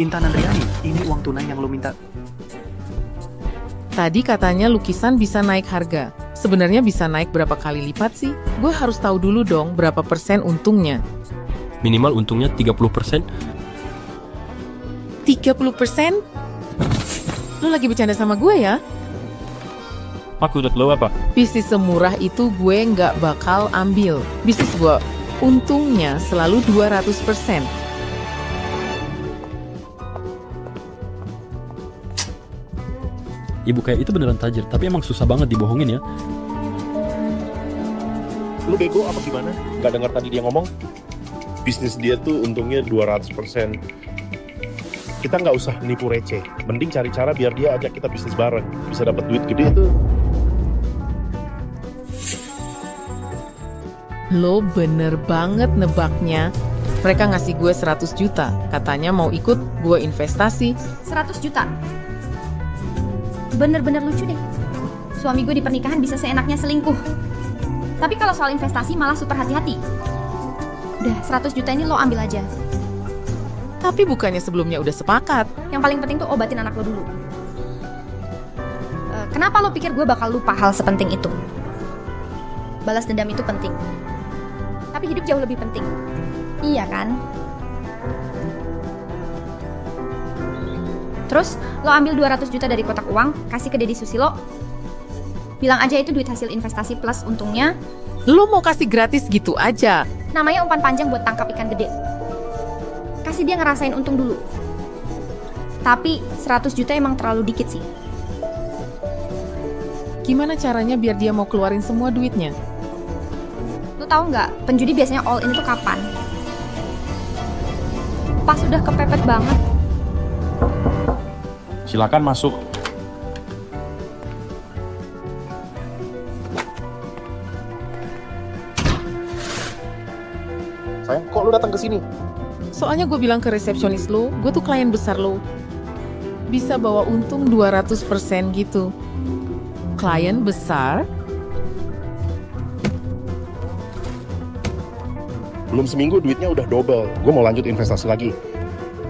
Intan Andriani, ini uang tunai yang lo minta. Tadi katanya lukisan bisa naik harga. Sebenarnya bisa naik berapa kali lipat sih? Gue harus tahu dulu dong berapa persen untungnya. Minimal untungnya 30%. 30%? Lu lagi bercanda sama gue ya? Maksud lo apa? Bisnis semurah itu gue nggak bakal ambil. Bisnis gue untungnya selalu 200%. Ibu kayak itu beneran tajir, tapi emang susah banget dibohongin ya. Lu bego apa gimana? Gak dengar tadi dia ngomong? Bisnis dia tuh untungnya 200%. Kita nggak usah nipu receh. Mending cari cara biar dia ajak kita bisnis bareng. Bisa dapat duit gede tuh. Lo bener banget nebaknya. Mereka ngasih gue 100 juta. Katanya mau ikut gue investasi. 100 juta? Bener-bener lucu deh. Suami gue di pernikahan bisa seenaknya selingkuh. Tapi kalau soal investasi malah super hati-hati. Udah, 100 juta ini lo ambil aja. Tapi bukannya sebelumnya udah sepakat? Yang paling penting tuh obatin anak lo dulu. Kenapa lo pikir gue bakal lupa hal sepenting itu? Balas dendam itu penting. Tapi hidup jauh lebih penting. Iya kan? Terus, lo ambil 200 juta dari kotak uang, kasih ke Deddy Susilo. Bilang aja itu duit hasil investasi plus untungnya. Lo mau kasih gratis gitu aja? Namanya umpan panjang buat tangkap ikan gede. Kasih dia ngerasain untung dulu. Tapi 100 juta emang terlalu dikit sih. Gimana caranya biar dia mau keluarin semua duitnya? Lo tahu nggak, penjudi biasanya all in itu kapan? Pas udah kepepet banget. Silakan masuk. Sayang, kok lu datang ke sini? Soalnya gue bilang ke resepsionis lo, gue tuh klien besar lo. Bisa bawa untung 200% gitu. Klien besar? Belum seminggu duitnya udah double. Gue mau lanjut investasi lagi.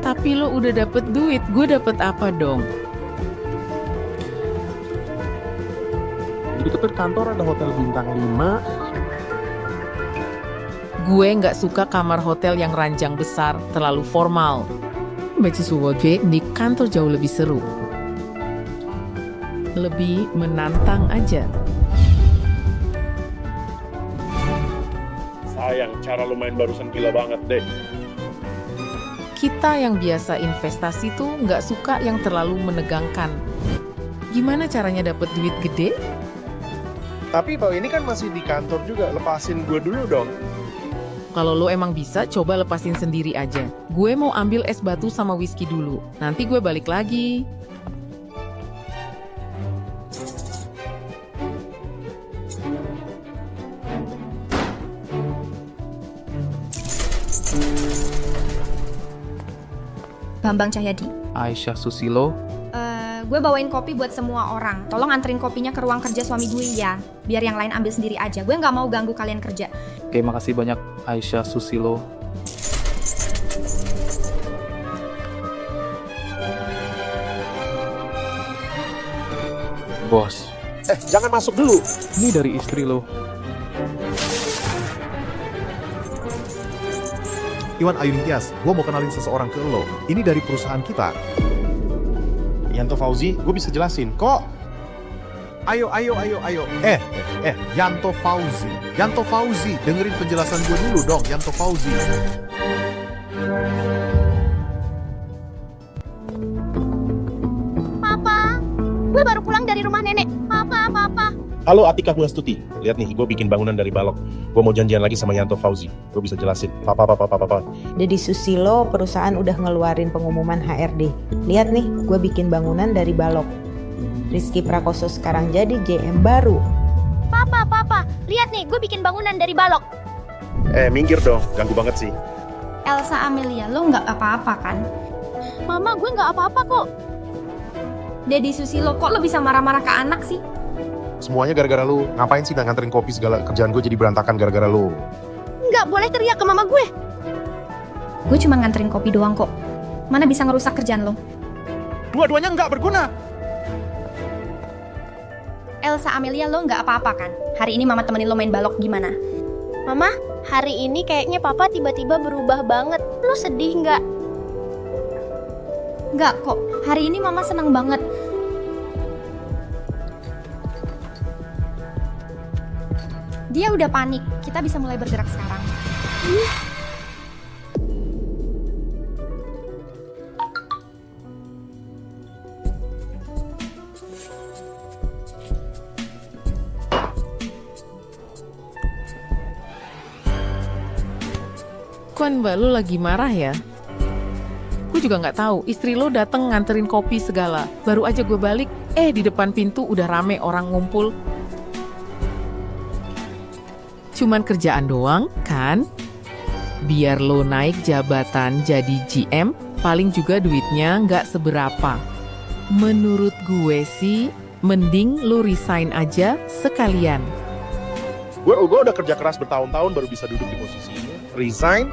Tapi lo udah dapet duit, gue dapet apa dong? Di dekat kantor ada hotel bintang 5. Gue nggak suka kamar hotel yang ranjang besar, terlalu formal. Di kantor jauh lebih seru. Lebih menantang aja. Sayang, cara lo main barusan gila banget deh. Kita yang biasa investasi tuh nggak suka yang terlalu menegangkan. Gimana caranya dapet duit gede? Tapi Pak, ini kan masih di kantor juga, lepasin gue dulu dong. Kalau lo emang bisa, coba lepasin sendiri aja. Gue mau ambil es batu sama whisky dulu. Nanti gue balik lagi. Bambang Cahyadi. Aisyah Susilo. Gue bawain kopi buat semua orang. Tolong anterin kopinya ke ruang kerja suami gue ya. Biar yang lain ambil sendiri aja. Gue nggak mau ganggu kalian kerja. Oke, makasih banyak Aisyah Susilo. Bos, Jangan masuk dulu. ini dari istri lo. Iwan Ayu Ningtyas, gue mau kenalin seseorang ke lo. Ini dari perusahaan kita. Yanto Fauzi, gue bisa jelasin. Kok? Ayo. Yanto Fauzi. Yanto Fauzi, dengerin penjelasan gue dulu dong, Yanto Fauzi. Papa, gue baru pulang dari rumah nenek. Papa. Halo Atika Buastuti, lihat nih, gue bikin bangunan dari balok. Gue mau janjian lagi sama Yanto Fauzi. Gue bisa jelasin. Papa. Deddy Susilo, perusahaan udah ngeluarin pengumuman HRD. Lihat nih, gue bikin bangunan dari balok. Rizky Prakoso sekarang jadi JM baru. Papa, lihat nih, gue bikin bangunan dari balok. Minggir dong, ganggu banget sih. Elsa Amelia, lo nggak apa-apa kan? Mama, gue nggak apa-apa kok. Deddy Susilo, kok lo bisa marah-marah ke anak sih? Semuanya gara-gara lu. Ngapain sih nggak nganterin kopi segala? Kerjaan gue jadi berantakan gara-gara lu. Nggak boleh teriak ke mama gue. Gue cuma nganterin kopi doang kok. Mana bisa ngerusak kerjaan lo? Dua-duanya nggak berguna. Elsa Amelia, lo nggak apa-apa kan? Hari ini mama temenin lo main balok gimana? Mama, hari ini kayaknya papa tiba-tiba berubah banget. Lo sedih nggak? Nggak kok, hari ini mama seneng banget. Dia udah panik, kita bisa mulai bergerak sekarang. Kuan mbak lo lagi marah ya? Gue juga nggak tahu, istri lo dateng nganterin kopi segala. Baru aja gue balik, di depan pintu udah rame orang ngumpul. Cuman kerjaan doang, kan? Biar lo naik jabatan jadi GM, paling juga duitnya nggak seberapa. Menurut gue sih, mending lo resign aja sekalian. Gue udah kerja keras bertahun-tahun baru bisa duduk di posisi ini. Resign?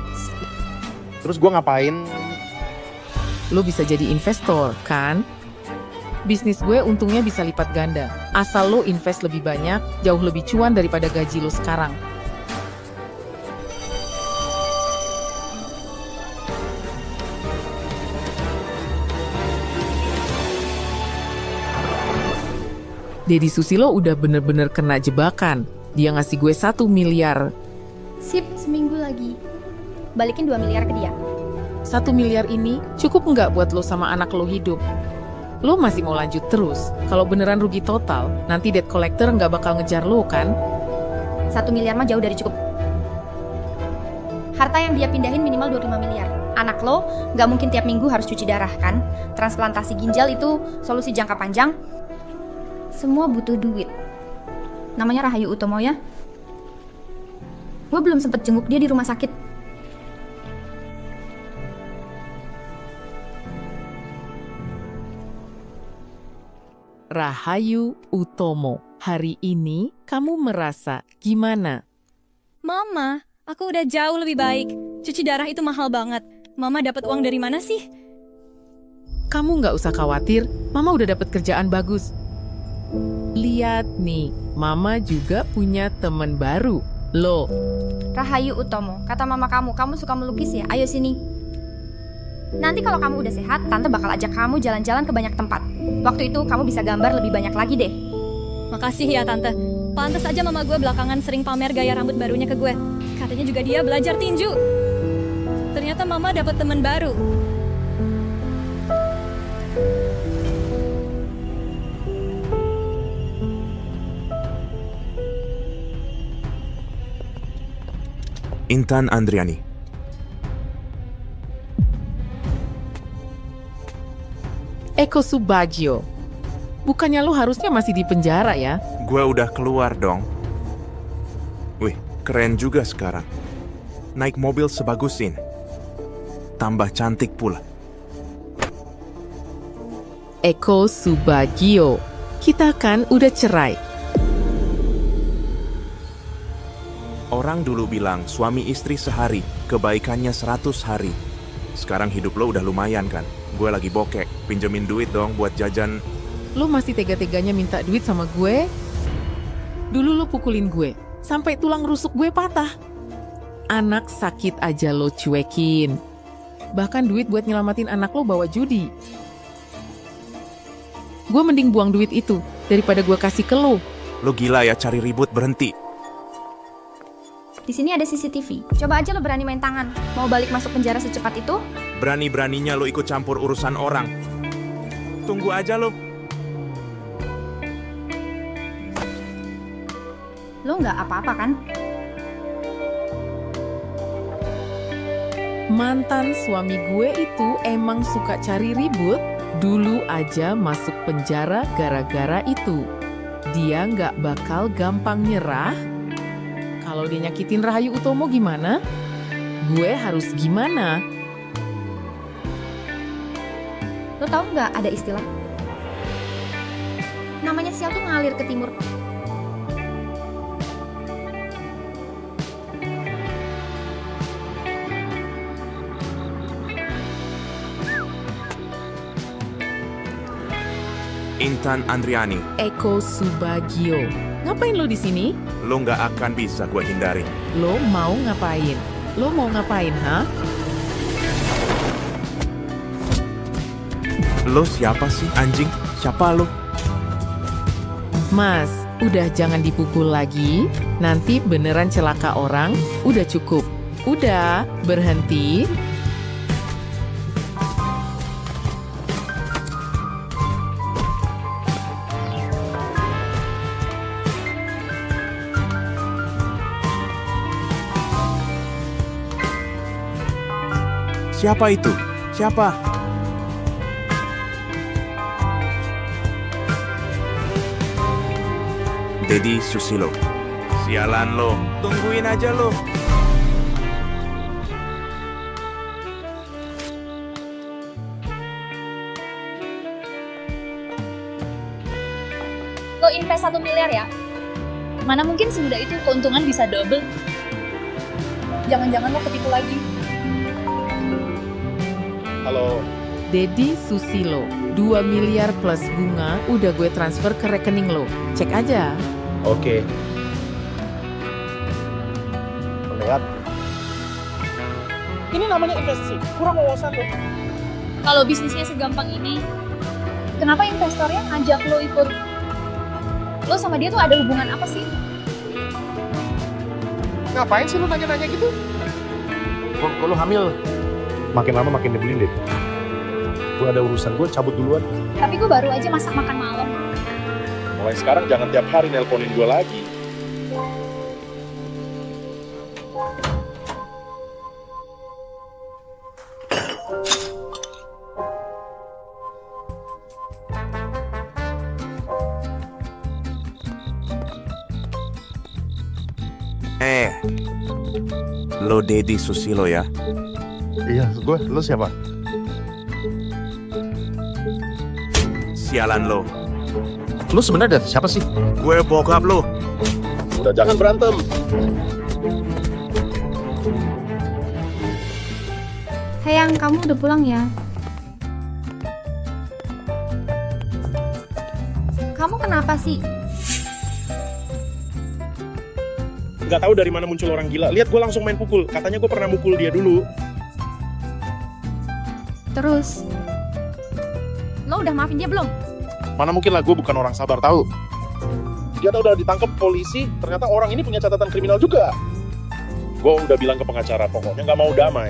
Terus gue ngapain? Lo bisa jadi investor, kan? Bisnis gue untungnya bisa lipat ganda. Asal lo invest lebih banyak, jauh lebih cuan daripada gaji lo sekarang. Deddy Susilo udah bener-bener kena jebakan. Dia ngasih gue 1 miliar. Sip, seminggu lagi. Balikin 2 miliar ke dia. 1 miliar ini cukup nggak buat lo sama anak lo hidup? Lo masih mau lanjut terus? Kalau beneran rugi total, nanti debt collector nggak bakal ngejar lo kan? 1 miliar mah jauh dari cukup. Harta yang dia pindahin minimal 25 miliar. Anak lo nggak mungkin tiap minggu harus cuci darah kan? Transplantasi ginjal itu solusi jangka panjang. Semua butuh duit. Namanya Rahayu Utomo ya. Gue belum sempet jenguk dia di rumah sakit. Rahayu Utomo, hari ini kamu merasa gimana? Mama, aku udah jauh lebih baik. Cuci darah itu mahal banget. Mama dapat uang dari mana sih? Kamu nggak usah khawatir, Mama udah dapet kerjaan bagus. Lihat nih, Mama juga punya temen baru. Loh, Rahayu Utomo, kata mama kamu suka melukis ya? Ayo sini. Nanti kalau kamu udah sehat, Tante bakal ajak kamu jalan-jalan ke banyak tempat. Waktu itu kamu bisa gambar lebih banyak lagi deh. Makasih ya Tante. Pantes aja mama gue belakangan sering pamer gaya rambut barunya ke gue. Katanya juga dia belajar tinju. Ternyata mama dapat teman baru. Intan Andriani. Eko Subagio. Bukannya lu harusnya masih di penjara ya? Gue udah keluar dong. Wih, keren juga sekarang. Naik mobil sebagus ini. Tambah cantik pula. Eko Subagio. Kita kan udah cerai. Orang dulu bilang suami istri sehari, kebaikannya 100 hari. Sekarang hidup lo udah lumayan kan? Gue lagi bokek, pinjemin duit dong buat jajan. Lu masih tega-teganya minta duit sama gue? Dulu lu pukulin gue, sampai tulang rusuk gue patah. Anak sakit aja lo cuekin. Bahkan duit buat nyelamatin anak lo bawa judi. Gue mending buang duit itu, daripada gue kasih ke lo. Lo gila ya cari ribut, berhenti. Di sini ada CCTV. Coba aja lo berani main tangan. Mau balik masuk penjara secepat itu? Berani-beraninya lo ikut campur urusan orang. Tunggu aja lo. Lo nggak apa-apa kan? Mantan suami gue itu emang suka cari ribut. Dulu aja masuk penjara gara-gara itu. Dia nggak bakal gampang nyerah. Kalau dia nyakitin Rahayu Utomo gimana? Gue harus gimana? Lo tau nggak ada istilah? Namanya sial tuh ngalir ke timur. Intan Andriani. Eko Subagio. Ngapain lo di sini? Lo nggak akan bisa gue hindarin. Lo mau ngapain? Lo mau ngapain, ha? Lo siapa sih, anjing? Siapa lo? Mas, udah jangan dipukul lagi. Nanti beneran celaka orang. Udah cukup. Udah, berhenti. Siapa itu? Siapa? Deddy Susilo. Sialan lo. Tungguin aja lo. Lo invest 1 miliar ya? Mana mungkin semudah itu keuntungan bisa double. Jangan-jangan lo ketipu lagi. Halo. Deddy Susilo, 2 miliar plus bunga udah gue transfer ke rekening lo. Cek aja. Oke. Lihat. Ini namanya investasi. Kurang wawasan lo. Kalau bisnisnya segampang ini, kenapa investornya ngajak lo ikut? Lo sama dia tuh ada hubungan apa sih? Ngapain sih lo nanya-nanya gitu? Kok lo hamil? Makin lama makin nyebelin deh. Gue ada urusan, gue cabut duluan. Tapi gue baru aja masak makan malam. Mulai sekarang jangan tiap hari nelponin gue lagi. Lo Deddy Susilo ya? Iya, gue. Lo siapa? Sialan lo. Lo sebenarnya siapa sih? Gue bokap lo. Udah jangan berantem. Sayang, kamu udah pulang ya? Kenapa sih? Nggak tahu dari mana muncul orang gila. Lihat gue langsung main pukul. Katanya gue pernah mukul dia dulu. Terus, lo udah maafin dia belum? Mana mungkin lah, gue bukan orang sabar tahu. Dia udah ditangkap polisi, ternyata orang ini punya catatan kriminal juga. Gue udah bilang ke pengacara, pokoknya nggak mau damai.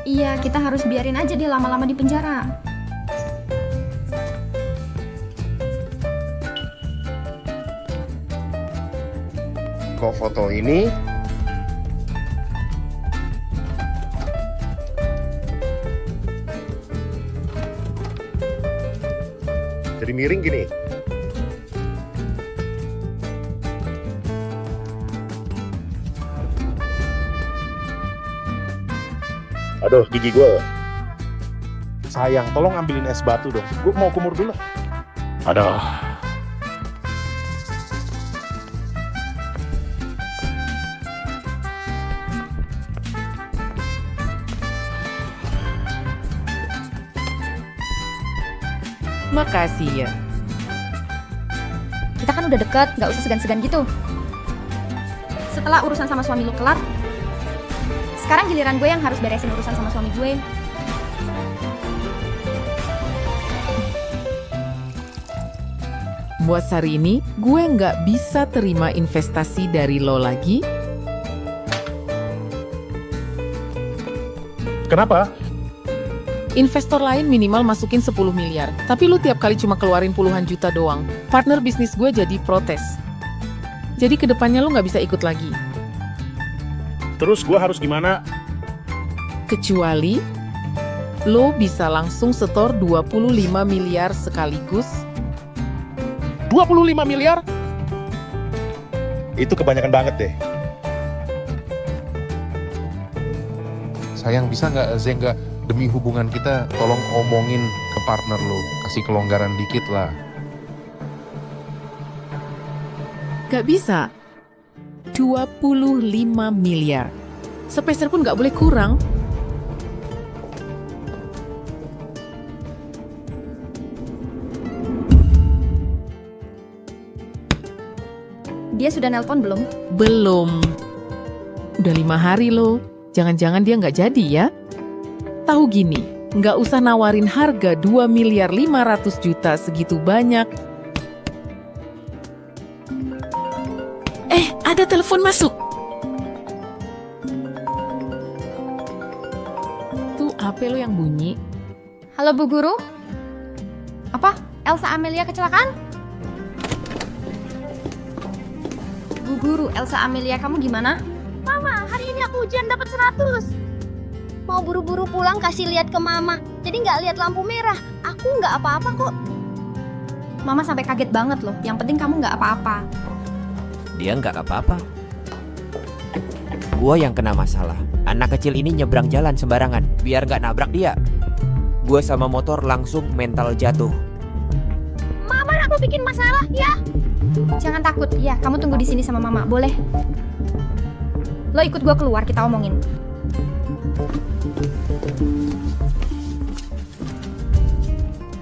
Iya, kita harus biarin aja dia lama-lama di penjara. Kok foto ini? Jadi miring gini. Aduh, gigi gue. Sayang, tolong ambilin es batu dong. Gue mau kumur dulu. Aduh. Makasih ya. Kita kan udah deket, gak usah segan-segan gitu. Setelah urusan sama suami lu kelar, sekarang giliran gue yang harus beresin urusan sama suami gue. Buat hari ini, gue nggak bisa terima investasi dari lo lagi. Kenapa? Investor lain minimal masukin 10 miliar, tapi lu tiap kali cuma keluarin puluhan juta doang. Partner bisnis gue jadi protes. Jadi kedepannya lu nggak bisa ikut lagi. Terus gue harus gimana? Kecuali lo bisa langsung setor 25 miliar sekaligus. 25 miliar? Itu kebanyakan banget deh. Sayang, bisa nggak Zengga, demi hubungan kita, tolong omongin ke partner lo, kasih kelonggaran dikit lah. Gak bisa. 25 miliar. Sepeser pun gak boleh kurang. Dia sudah nelpon belum? Belum. Udah 5 hari loh. Jangan-jangan dia nggak jadi ya? Tahu gini, nggak usah nawarin harga 2 miliar 500 juta segitu banyak. Ada telepon masuk. Tuh HP lo yang bunyi. Halo Bu Guru? Apa? Elsa Amelia kecelakaan? Bu Guru, Elsa Amelia kamu gimana? Mama, hari ini aku ujian dapat 100. Mau buru-buru pulang kasih lihat ke Mama. Jadi nggak lihat lampu merah. Aku nggak apa-apa kok. Mama sampai kaget banget loh. Yang penting kamu nggak apa-apa. Dia nggak apa-apa. Gua yang kena masalah. Anak kecil ini nyebrang jalan sembarangan biar nggak nabrak dia. Gua sama motor langsung mental jatuh. Mama, aku bikin masalah ya. Jangan takut. Ya, kamu tunggu di sini sama Mama. Boleh? Lo ikut gua keluar, kita omongin.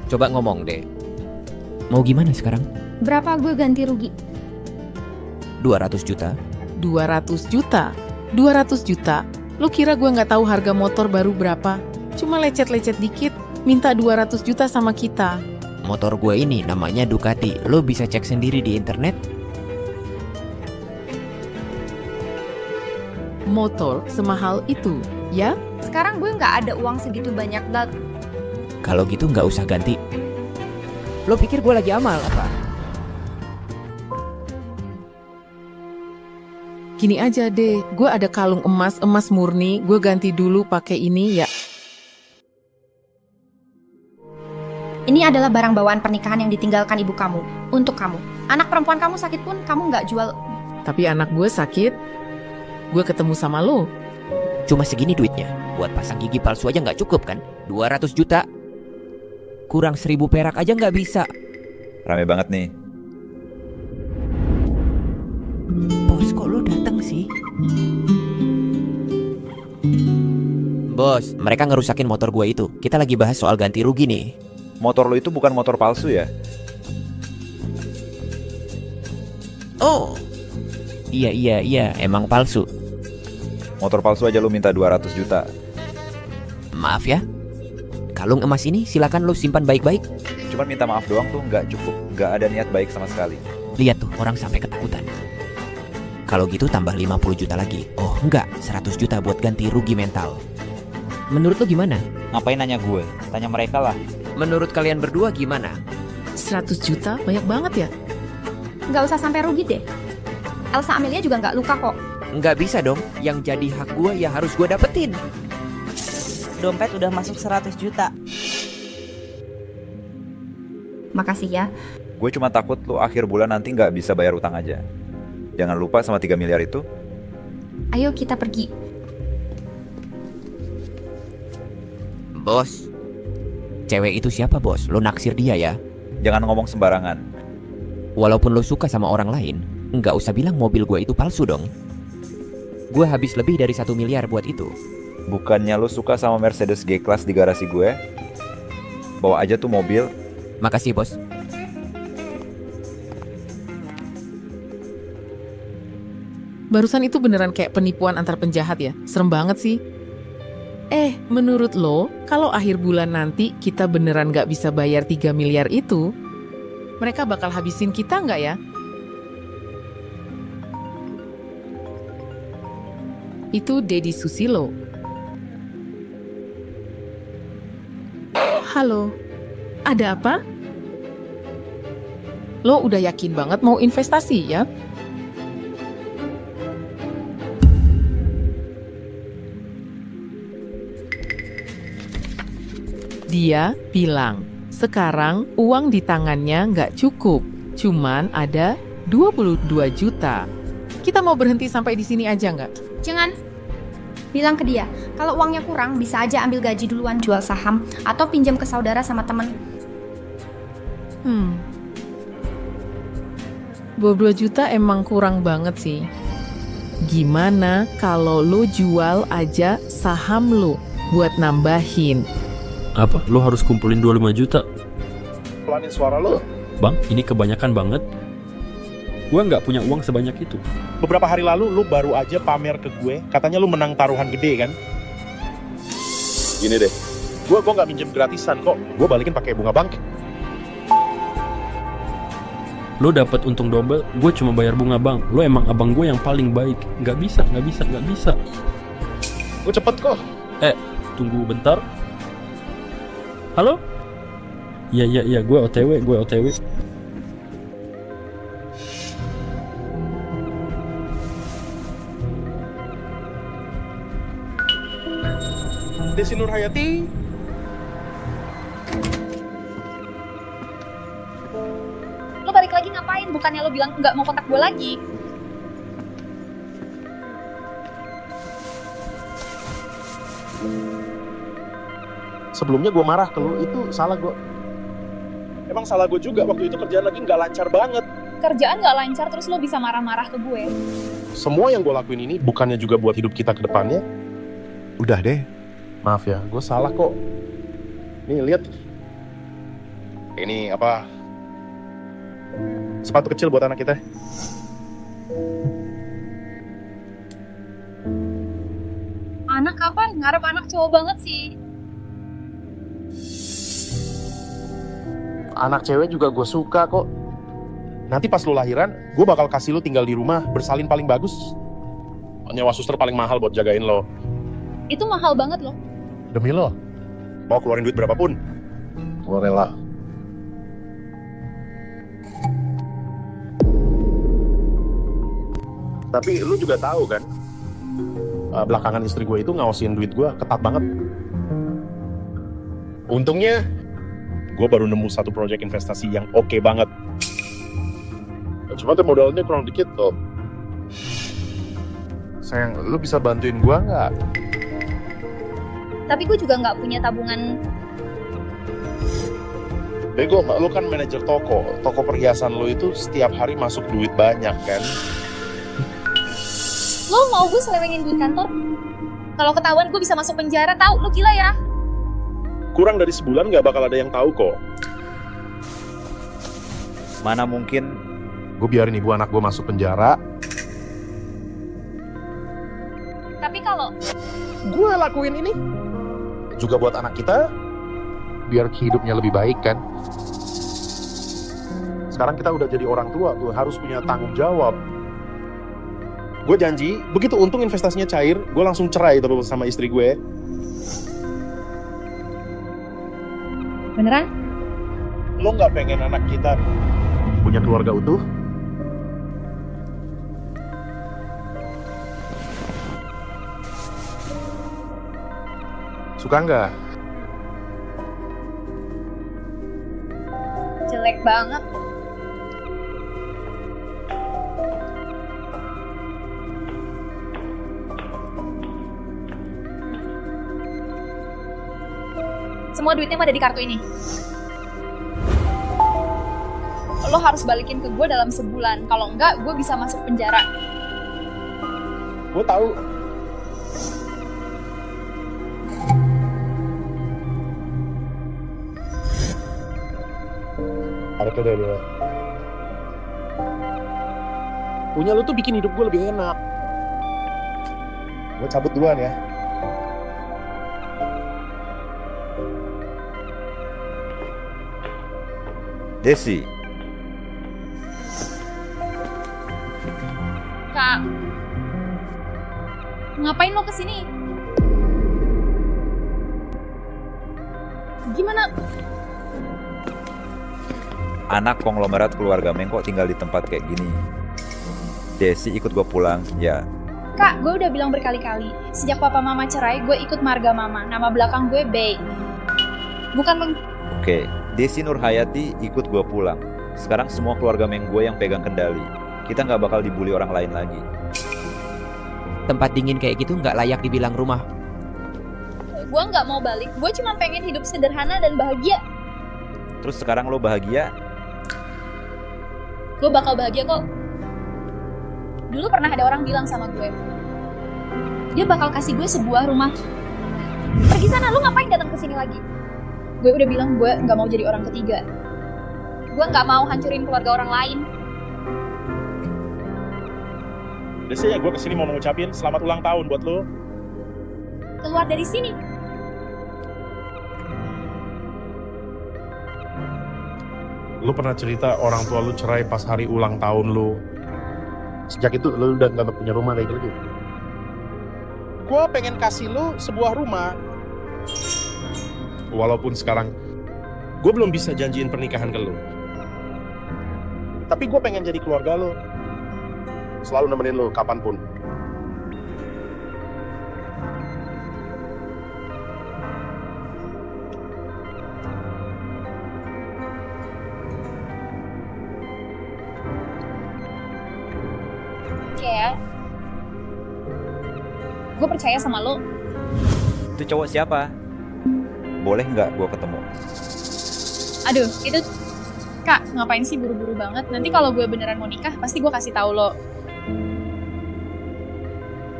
Coba ngomong deh. Mau gimana sekarang? Berapa gue ganti rugi? 200 juta. 200 juta? 200 juta? Lo kira gue nggak tahu harga motor baru berapa? Cuma lecet-lecet dikit, minta 200 juta sama kita. Motor gue ini namanya Ducati. Lo bisa cek sendiri di internet. Motor semahal itu, ya? Sekarang gue nggak ada uang segitu banyak, Dad. Kalau gitu nggak usah ganti. Lo pikir gue lagi amal apa? Gini aja deh, gue ada kalung emas murni, gue ganti dulu pakai ini ya. Ini adalah barang bawaan pernikahan yang ditinggalkan ibu kamu, untuk kamu. Anak perempuan kamu sakit pun kamu nggak jual. Tapi anak gue sakit, gue ketemu sama lo. Cuma segini duitnya, buat pasang gigi palsu aja nggak cukup kan? 200 juta. Kurang 1000 perak aja nggak bisa. Rame banget nih. Bos, kok lo datang sih? Bos, mereka ngerusakin motor gue itu. Kita lagi bahas soal ganti rugi nih. Motor lo itu bukan motor palsu ya? Oh. Iya, emang palsu. Motor palsu aja lu minta 200 juta. Maaf ya. Kalung emas ini silakan lu simpan baik-baik. Cuman minta maaf doang tuh nggak cukup. Nggak ada niat baik sama sekali. Lihat tuh, orang sampai ketakutan. Kalau gitu tambah 50 juta lagi. Oh enggak, 100 juta buat ganti rugi mental. Menurut lu gimana? Ngapain nanya gue? Tanya mereka lah. Menurut kalian berdua gimana? 100 juta banyak banget ya? Nggak usah sampai rugi deh. Elsa Amelia juga nggak luka kok. Nggak bisa dong, yang jadi hak gue ya harus gue dapetin. Dompet udah masuk 100 juta. Makasih ya. Gue cuma takut lu akhir bulan nanti nggak bisa bayar utang aja. Jangan lupa sama 3 miliar itu. Ayo kita pergi. Bos, cewek itu siapa bos? Lo naksir dia ya? Jangan ngomong sembarangan. Walaupun lo suka sama orang lain, nggak usah bilang mobil gue itu palsu dong. Gue habis lebih dari 1 miliar buat itu. Bukannya lo suka sama Mercedes G-Class di garasi gue? Bawa aja tuh mobil. Makasih bos. Barusan itu beneran kayak penipuan antar penjahat ya? Serem banget sih. Menurut lo, kalau akhir bulan nanti kita beneran gak bisa bayar 3 miliar itu, mereka bakal habisin kita nggak ya? Itu Deddy Susilo. Halo, ada apa? Lo udah yakin banget mau investasi ya? Dia bilang, sekarang uang di tangannya nggak cukup, cuman ada 22 juta. Kita mau berhenti sampai di sini aja nggak? Jangan. Bilang ke dia, kalau uangnya kurang bisa aja ambil gaji duluan jual saham atau pinjam ke saudara sama temen. 22 juta emang kurang banget sih. Gimana kalau lo jual aja saham lo buat nambahin? Apa? Lo harus kumpulin 25 juta? Pelanin suara lo. Bang, ini kebanyakan banget. Gue nggak punya uang sebanyak itu. Beberapa hari lalu lu baru aja pamer ke gue, katanya lu menang taruhan gede kan? Gini deh, gue nggak minjem gratisan kok, gue balikin pakai bunga bank. Lo dapat untung double, gue cuma bayar bunga bank. Lo emang abang gue yang paling baik. Nggak bisa. Gue cepet kok. Tunggu bentar. Halo? Iya, gue OTW. Desi Nurhayati. Lo balik lagi ngapain? Bukannya lo bilang nggak mau kontak gue lagi? Sebelumnya gue marah ke lu, itu salah gue. Emang salah gue juga, waktu itu kerjaan lagi nggak lancar banget. Kerjaan nggak lancar terus lo bisa marah-marah ke gue? Semua yang gue lakuin ini bukannya juga buat hidup kita ke depannya. Udah deh. Maaf ya, gue salah kok. Nih, lihat. Ini apa? Sepatu kecil buat anak kita. Anak apa? Ngarep anak cowok banget sih. Anak cewek juga gue suka kok. Nanti pas lu lahiran, gue bakal kasih lu tinggal di rumah, bersalin paling bagus. Nyewa suster paling mahal buat jagain lo. Itu mahal banget loh. Demi lo, mau keluarin duit berapapun, gue rela. Tapi lu juga tahu kan, belakangan istri gue itu ngawasin duit gue ketat banget. Untungnya, gue baru nemu satu proyek investasi yang oke banget. Cuma tuh modalnya kurang dikit tuh. Sayang, lu bisa bantuin gue nggak? Tapi gue juga nggak punya tabungan. Bego, lu kan manajer toko perhiasan lu itu setiap hari masuk duit banyak kan? Lo mau gue selewengin duit kantor? Kalau ketahuan gue bisa masuk penjara, tahu? Lo gila ya? Kurang dari sebulan nggak bakal ada yang tahu kok. Mana mungkin Gue biarin ibu anak gue masuk penjara. Tapi kalau gue lakuin ini juga buat anak kita, biar hidupnya lebih baik kan. Sekarang kita udah jadi orang tua, gue harus punya tanggung jawab. Gue janji, begitu untung investasinya cair, gue langsung cerai terus sama istri gue. beneran? Lo nggak pengen anak kita punya keluarga utuh? Suka nggak? Jelek banget. Semua duitnya mah ada di kartu ini. Lo harus balikin ke gue dalam sebulan. Kalau enggak, gue bisa masuk penjara. Gue tahu. Ada. Punya lu tuh bikin hidup gue lebih enak. Gue cabut duluan ya. Desi, Kak, ngapain lo kesini? Gimana? anak konglomerat keluarga Meng kok tinggal di tempat kayak gini. Desi ikut gue pulang, ya. Kak, gue udah bilang berkali-kali. Sejak papa mama cerai, gue ikut marga mama. Nama belakang gue Bey. Bukan lo. Oke, Desi Nurhayati ikut gue pulang. Sekarang semua keluarga Meng gue yang pegang kendali. Kita nggak bakal dibully orang lain lagi. Tempat dingin kayak gitu nggak layak dibilang rumah. Gue nggak mau balik. Gue cuma pengen hidup sederhana dan bahagia. Terus sekarang lo bahagia? Gue bakal bahagia kok. Dulu pernah ada orang bilang sama gue, dia bakal kasih gue sebuah rumah. Pergi sana, lu ngapain datang ke sini lagi? Gue udah bilang gue nggak mau jadi orang ketiga. Gue nggak mau hancurin keluarga orang lain. Desi ya, gue kesini mau mengucapin selamat ulang tahun buat lo. Keluar dari sini. Lu pernah cerita orang tua lu cerai pas hari ulang tahun lu. Sejak itu lu udah gak punya rumah kayak gitu. Gue pengen kasih lu sebuah rumah. Walaupun sekarang gue belum bisa janjiin pernikahan ke lu, tapi gue pengen jadi keluarga lu. Selalu nemenin lu kapanpun. Ya, gue percaya sama lo. Itu cowok siapa? Boleh nggak gue ketemu? Aduh, itu Kak, ngapain sih buru-buru banget? Nanti kalau gue beneran mau nikah, pasti gue kasih tahu lo.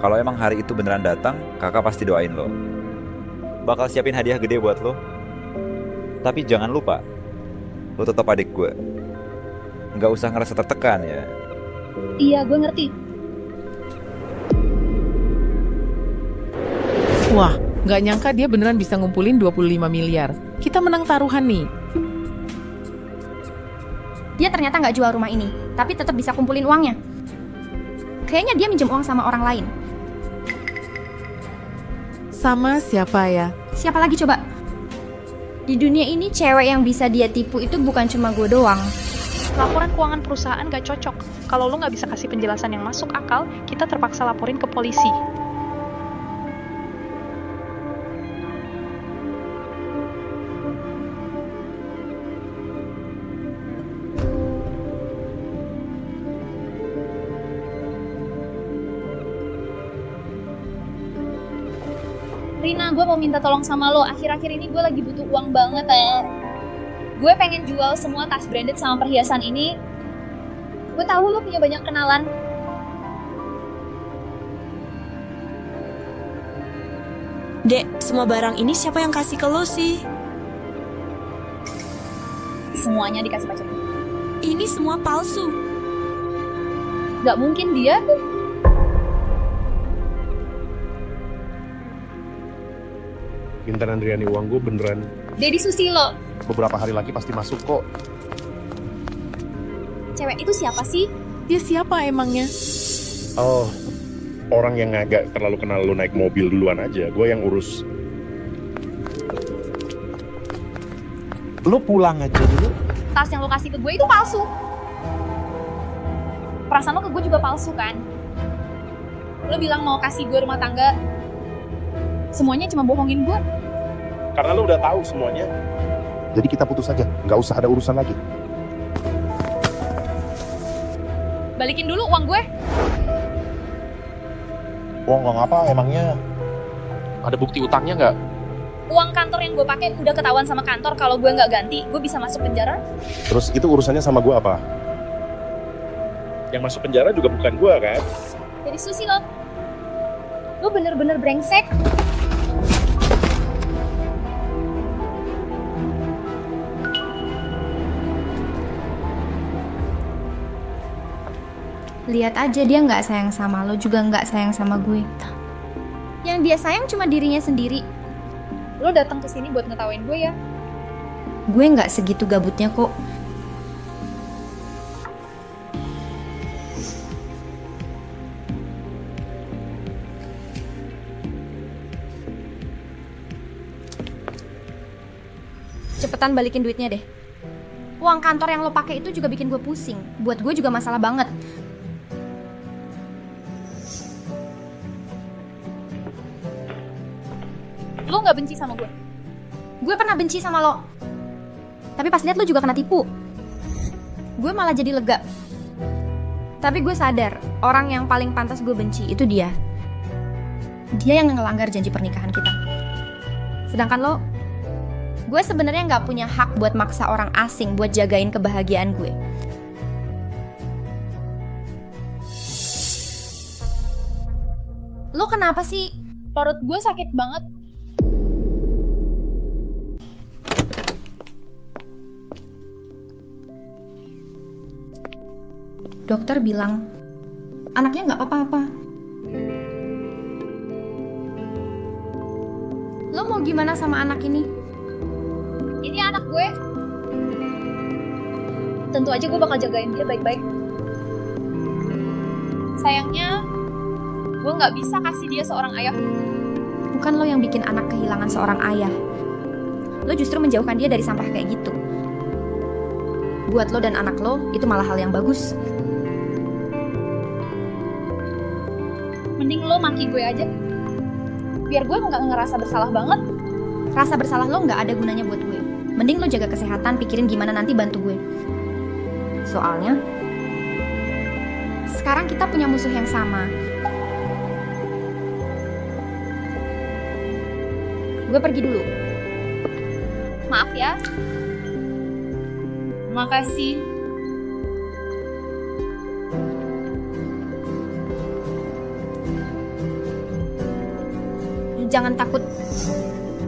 Kalau emang hari itu beneran datang, kakak pasti doain lo. Bakal siapin hadiah gede buat lo. Tapi jangan lupa, lo tetap adik gue. Nggak usah ngerasa tertekan ya. Iya, gue ngerti. Wah, nggak nyangka dia beneran bisa ngumpulin 25 miliar. Kita menang taruhan nih. Dia ternyata nggak jual rumah ini, tapi tetap bisa kumpulin uangnya. Kayaknya dia minjem uang sama orang lain. Sama siapa ya? Siapa lagi coba? Di dunia ini cewek yang bisa dia tipu itu bukan cuma gue doang. Laporan keuangan perusahaan gak cocok. Kalau lo gak bisa kasih penjelasan yang masuk akal, kita terpaksa laporin ke polisi. Rina, gue mau minta tolong sama lo. Akhir-akhir ini gue lagi butuh uang banget ya. Gue pengen jual semua tas branded sama perhiasan ini. Gue tahu lo punya banyak kenalan. Dek, semua barang ini siapa yang kasih ke lo sih? Semuanya dikasih pacar. Ini semua palsu. Gak mungkin dia tuh. Intan Andriani uang gue beneran Dedi Susilo. beberapa hari lagi pasti masuk kok. Cewek itu siapa sih? Dia siapa emangnya? Oh, orang yang agak terlalu kenal lu naik mobil duluan aja. Gue yang urus. Lu pulang aja dulu. Tas yang lo kasih ke gue itu palsu. Perasaan lo ke gue juga palsu kan? Lo bilang mau kasih gue rumah tangga. Semuanya cuma bohongin gue. Karena lu udah tahu semuanya. Jadi kita putus aja, nggak usah ada urusan lagi. Balikin dulu uang gue. Uang apa emangnya? Ada bukti utangnya nggak? Uang kantor yang gue pakai udah ketahuan sama kantor. Kalau gue nggak ganti, gue bisa masuk penjara. Terus itu urusannya sama gue apa? Yang masuk penjara juga bukan gue kan? Jadi Susilo, lo bener-bener brengsek. Lihat aja, dia nggak sayang sama lo, juga nggak sayang sama gue. Yang dia sayang cuma dirinya sendiri. Lo datang ke sini buat ngetawain gue ya? Gue nggak segitu gabutnya kok. Cepetan balikin duitnya deh. Uang kantor yang lo pakai itu juga bikin gue pusing. Buat gue juga masalah banget. Lo nggak benci sama gue? Gue pernah benci sama lo. Tapi pas lihat lo juga kena tipu. Gue malah jadi lega. Tapi gue sadar, orang yang paling pantas gue benci itu dia. Dia yang ngelanggar janji pernikahan kita. Sedangkan lo, gue sebenarnya nggak punya hak buat maksa orang asing buat jagain kebahagiaan gue. Lo kenapa sih? Perut gue sakit banget. Dokter bilang, anaknya nggak apa-apa. Lo mau gimana sama anak ini? Ini anak gue. Tentu aja gue bakal jagain dia baik-baik. Sayangnya, gue nggak bisa kasih dia seorang ayah. Bukan lo yang bikin anak kehilangan seorang ayah. Lo justru menjauhkan dia dari sampah kayak gitu. Buat lo dan anak lo, itu malah hal yang bagus. Mending lo maki gue aja. Biar gue nggak ngerasa bersalah banget. Rasa bersalah lo nggak ada gunanya buat gue. Mending lo jaga kesehatan, pikirin gimana nanti bantu gue. Soalnya, sekarang kita punya musuh yang sama. Gue pergi dulu. Maaf ya. Makasih. Jangan takut.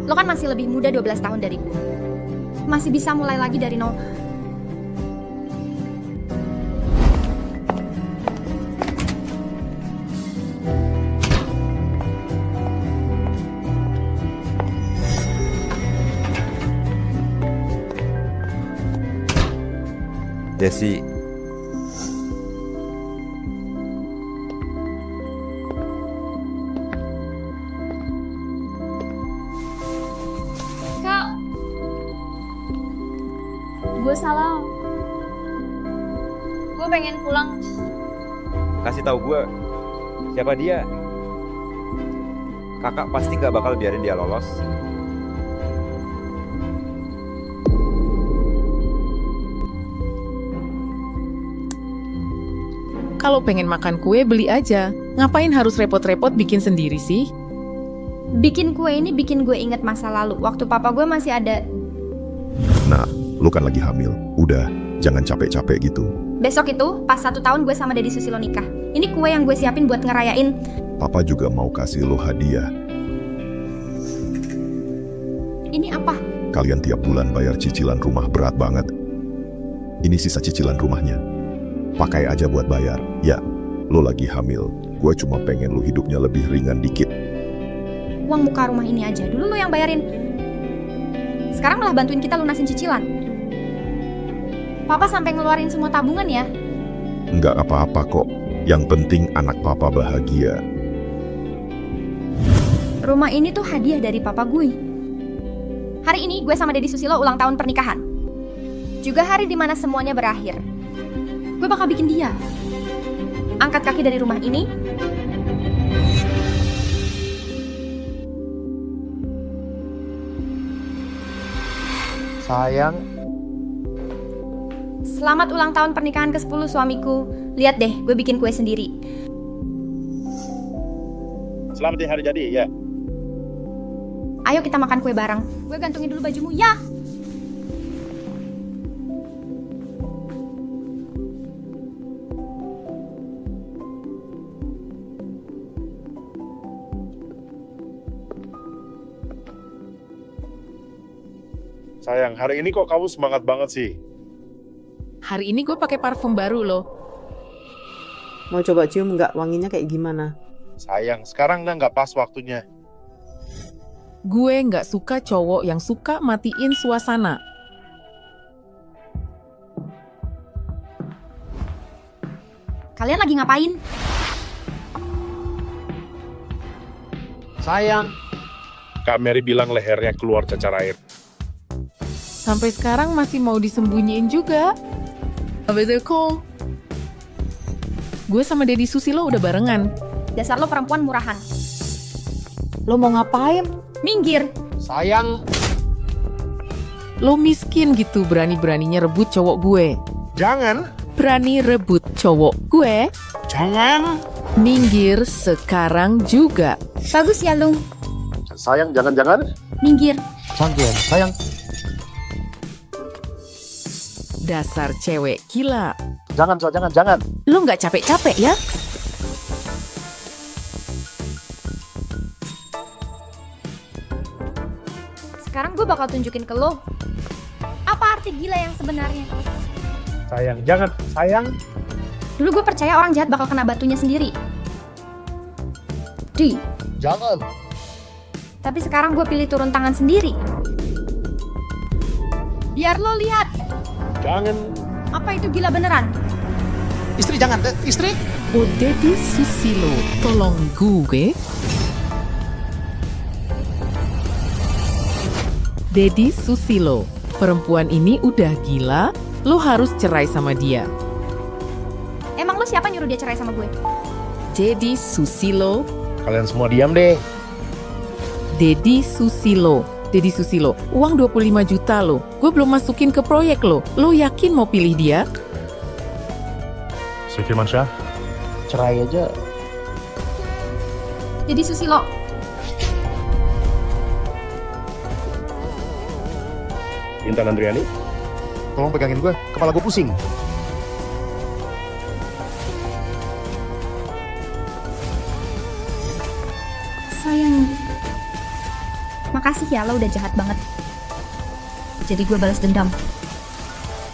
Lo kan masih lebih muda 12 tahun dari gue. Masih bisa mulai lagi dari nol. Jesse, Kak, gue salah. Gue pengen pulang. kasih tahu gue siapa dia. Kakak pasti nggak bakal biarin dia lolos. Kalau pengen makan kue, beli aja. Ngapain harus repot-repot bikin sendiri sih? Bikin kue ini bikin gue inget masa lalu. Waktu papa gue masih ada. Nah, lu kan lagi hamil. Udah, jangan capek-capek gitu. Besok itu, pas 1 tahun gue sama Dedi Susilo nikah. Ini kue yang gue siapin buat ngerayain. Papa juga mau kasih lo hadiah. Ini apa? Kalian tiap bulan bayar cicilan rumah berat banget. Ini sisa cicilan rumahnya. Pakai aja buat bayar, ya. Lo lagi hamil, gue cuma pengen lo hidupnya lebih ringan dikit. Uang muka rumah ini aja, dulu lo yang bayarin. Sekarang malah bantuin kita lunasin cicilan. Papa sampai ngeluarin semua tabungan ya. Nggak apa-apa kok, yang penting anak papa bahagia. Rumah ini tuh hadiah dari papa gue. Hari ini gue sama Dedi Susilo ulang tahun pernikahan. Juga hari dimana semuanya berakhir. Gue bakal bikin dia angkat kaki dari rumah ini. Sayang, Selamat ulang tahun pernikahan ke-10 suamiku. Lihat deh, gue bikin kue sendiri. Selamat ya hari jadi, ya. Ayo kita makan kue bareng. Gue gantungin dulu bajumu, ya. Sayang, hari ini kok kamu semangat banget sih? Hari ini gue pakai parfum baru loh. Mau coba cium nggak wanginya kayak gimana? Sayang, sekarang nggak pas waktunya. Gue nggak suka cowok yang suka matiin suasana. Kalian lagi ngapain? Sayang. Kak Mary bilang lehernya keluar cacar air. Sampai sekarang masih mau disembunyiin juga. Betul kok. Gue sama Dedi Susilo udah barengan. Dasar lo perempuan murahan. Lo mau ngapain? Minggir. Sayang. Lo miskin gitu berani-beraninya rebut cowok gue. Jangan. Berani rebut cowok gue. Jangan. Minggir sekarang juga. Bagus ya, Lung. Sayang, jangan-jangan. Minggir. Sayang. Dasar cewek gila. Jangan. Lo nggak capek-capek ya? Sekarang gue bakal tunjukin ke lo. Apa arti gila yang sebenarnya? Sayang, jangan. Sayang. Dulu gue percaya orang jahat bakal kena batunya sendiri. Jangan. Tapi sekarang gue pilih turun tangan sendiri. Biar lo lihat. Jangan. Apa itu gila beneran? Istri, jangan. Istri. Oh, Dedi Susilo, tolong gue. Dedi Susilo, perempuan ini udah gila, lo harus cerai sama dia. Emang lo siapa nyuruh dia cerai sama gue? Dedi Susilo. Kalian semua diam deh. Dedi Susilo, uang 25 juta lo. Gue belum masukin ke proyek lo. Lo yakin mau pilih dia? Sri Firmansyah, cerai aja. Dedi Susilo. Intan Andriani, tolong pegangin gue, kepala gue pusing. Sayang. Makasih ya, lo udah jahat banget. Jadi gue balas dendam.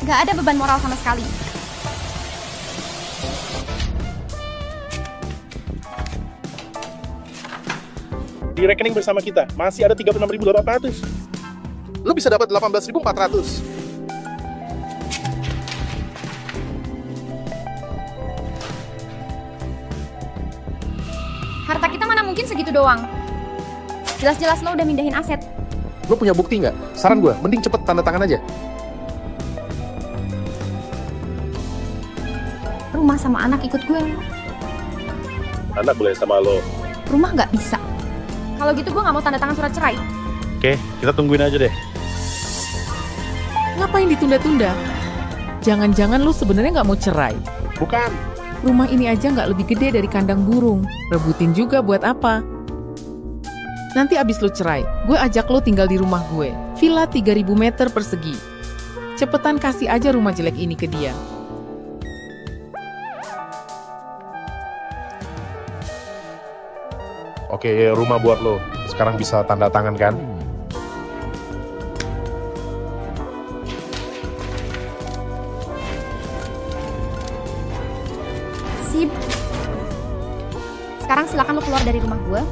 Gak ada beban moral sama sekali. Di rekening bersama kita, masih ada 36.800. Lu bisa dapat 18.400. Harta kita mana mungkin segitu doang. Jelas-jelas lo udah mindahin aset. Lu punya bukti nggak? Saran gue, mending cepet tanda tangan aja. Rumah sama anak ikut gue. Anak boleh sama lo. Rumah nggak bisa. Kalau gitu gue nggak mau tanda tangan surat cerai. Oke, kita tungguin aja deh. Ngapain ditunda-tunda? Jangan-jangan lo sebenarnya nggak mau cerai? Bukan. Rumah ini aja nggak lebih gede dari kandang burung. Rebutin juga buat apa? Nanti abis lo cerai, gue ajak lo tinggal di rumah gue. Villa 3.000 meter persegi. Cepetan kasih aja rumah jelek ini ke dia. Oke, rumah buat lo. Sekarang bisa tanda tangan kan? Sip. silakan lo keluar dari rumah gue.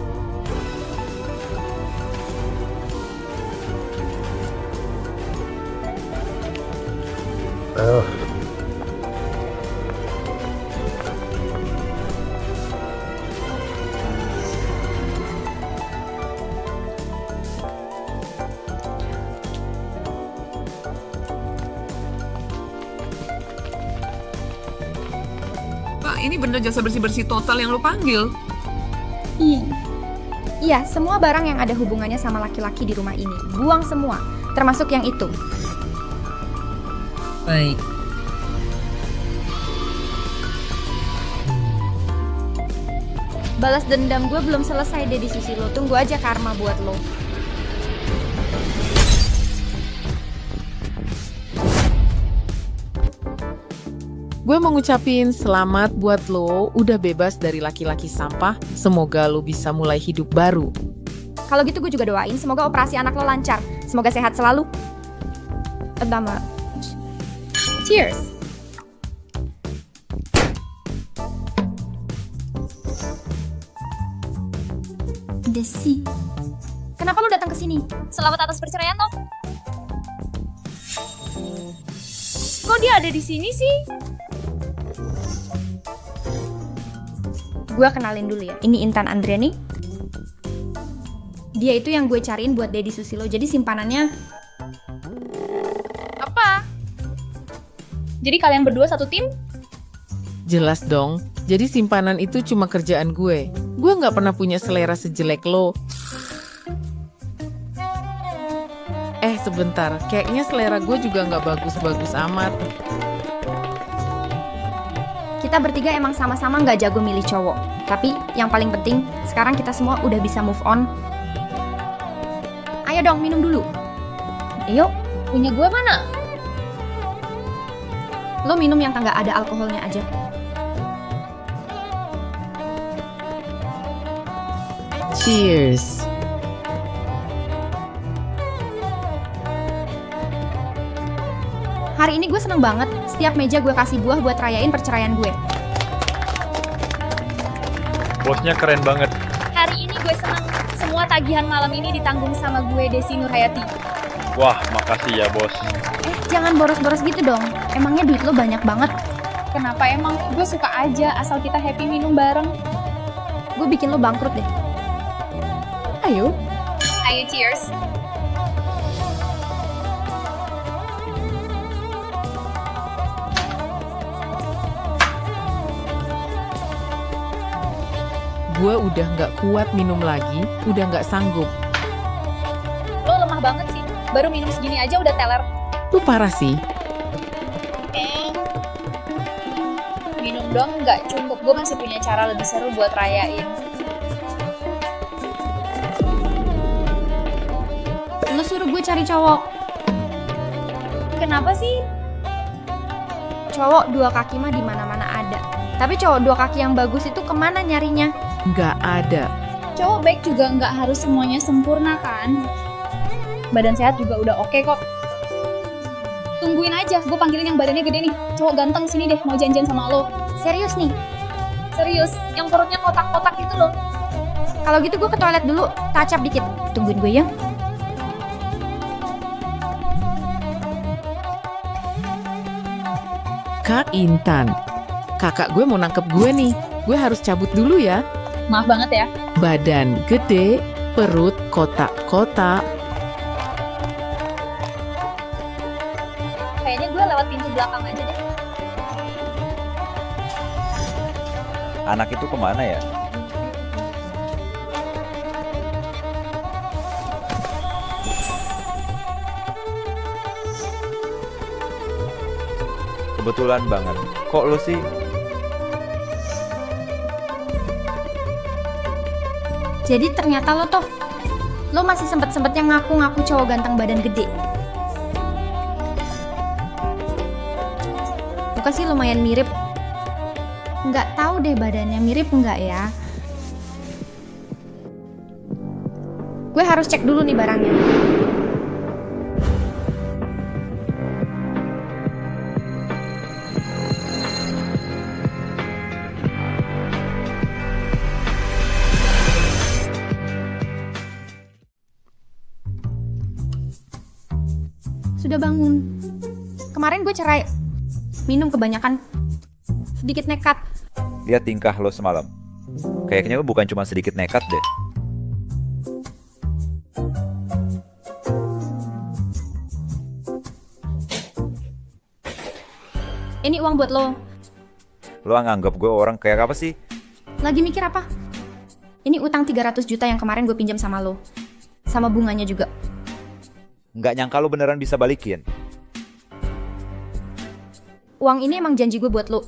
Pak, ini bener jasa bersih-bersih total yang lo panggil? Iya, semua barang yang ada hubungannya sama laki-laki di rumah ini. Buang semua, termasuk yang itu. Baik. Balas dendam gue belum selesai deh di Susilo. Tunggu aja karma buat lo. Gue mau ngucapin selamat buat lo udah bebas dari laki-laki sampah. Semoga lo bisa mulai hidup baru. Kalau gitu gue juga doain semoga operasi anak lo lancar. Semoga sehat selalu. Pertama. Cheers. Desi. Kenapa lo datang ke sini? Selamat atas perceraian, Tom. Kok dia ada di sini sih? Gue kenalin dulu ya. Ini Intan Andriani. Dia itu yang gue cariin buat Dedi Susilo. Jadi simpanannya. Apa? Jadi kalian berdua satu tim? Jelas dong. Jadi simpanan itu cuma kerjaan gue. Gue nggak pernah punya selera sejelek lo. Sebentar. Kayaknya selera gue juga nggak bagus-bagus amat. Kita bertiga emang sama-sama nggak jago milih cowok. Tapi yang paling penting, sekarang kita semua udah bisa move on. Ayo dong, minum dulu. Ayo, punya gue mana? Lo minum yang nggak ada alkoholnya aja. Cheers. Hari ini gue seneng banget. Setiap meja gue kasih buah buat rayain perceraian gue. Bosnya keren banget. Hari ini gue seneng. Semua tagihan malam ini ditanggung sama gue, Desi Nurhayati. Wah, makasih ya bos. Jangan boros-boros gitu dong. Emangnya duit lo banyak banget. Kenapa emang? Gue suka aja asal kita happy minum bareng. Gue bikin lo bangkrut deh. Ayo. Ayo, cheers. Gue udah nggak kuat minum lagi, udah nggak sanggup. Lo lemah banget sih, baru minum segini aja udah teler. Lu parah sih. Minum dong nggak cukup, gue masih punya cara lebih seru buat rayain. Lo suruh gue cari cowok. Kenapa sih? Cowok dua kaki mah di mana-mana ada. Tapi cowok dua kaki yang bagus itu kemana nyarinya? Nggak ada. Cowok baik juga nggak harus semuanya sempurna kan? Badan sehat juga udah oke kok. Tungguin aja, gue panggilin yang badannya gede nih. Cowok ganteng sini deh, mau janjian sama lo. Serius nih? Serius, yang perutnya kotak-kotak gitu loh. Kalau gitu gue ke toilet dulu, tacap dikit. Tungguin gue ya. Kak Intan, kakak gue mau nangkep gue nih. Gue harus cabut dulu ya. Maaf banget ya. Badan gede, perut kotak-kotak. Kayaknya gue lewat pintu belakang aja deh. Anak itu kemana ya? Kebetulan banget. Kok lu sih? Jadi ternyata lo masih sempet-sempetnya ngaku-ngaku cowok ganteng badan gede. Bukan sih lumayan mirip. Nggak tahu deh badannya mirip nggak ya. Gue harus cek dulu nih barangnya. Sudah bangun. Kemarin gue cerai. Minum kebanyakan. Sedikit nekat. Lihat tingkah lo semalam. Kayaknya lo bukan cuma sedikit nekat deh. Ini uang buat lo. Lo nganggap gue orang kayak apa sih? Lagi mikir apa? Ini utang 300 juta yang kemarin gue pinjam sama lo. Sama bunganya juga. Nggak nyangka lo beneran bisa balikin. Uang ini emang janji gue buat lo.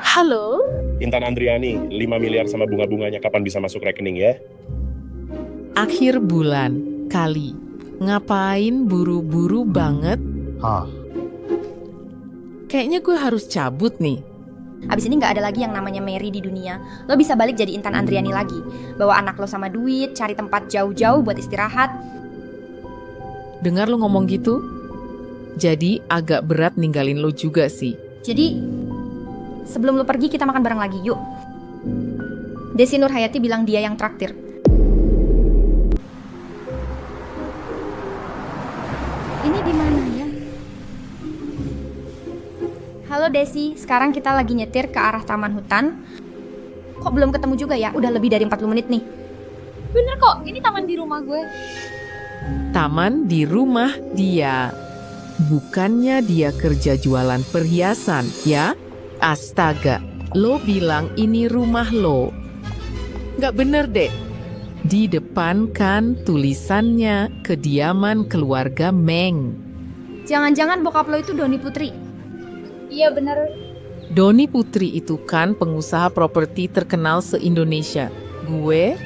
Halo? Intan Andriani, 5 miliar sama bunga-bunganya kapan bisa masuk rekening ya? Akhir bulan, kali. Ngapain buru-buru banget? Hah? Kayaknya gue harus cabut nih. Abis ini gak ada lagi yang namanya Mary di dunia. Lo bisa balik jadi Intan Andriani lagi. Bawa anak lo sama duit, cari tempat jauh-jauh buat istirahat. Dengar lo ngomong gitu? Jadi agak berat ninggalin lo juga sih. Jadi, sebelum lo pergi kita makan bareng lagi, yuk. Desi Nurhayati bilang dia yang traktir. Ini di mana ya? Halo Desi, sekarang kita lagi nyetir ke arah taman hutan. Kok belum ketemu juga ya? Udah lebih dari 40 menit nih. Bener kok, ini taman di rumah gue. Taman di rumah dia. Bukannya dia kerja jualan perhiasan, ya? Astaga, lo bilang ini rumah lo. Nggak bener deh. Di depan kan tulisannya kediaman keluarga Meng. Jangan-jangan bokap lo itu Doni Putri. Iya bener. Doni Putri itu kan pengusaha properti terkenal se-Indonesia. Gue?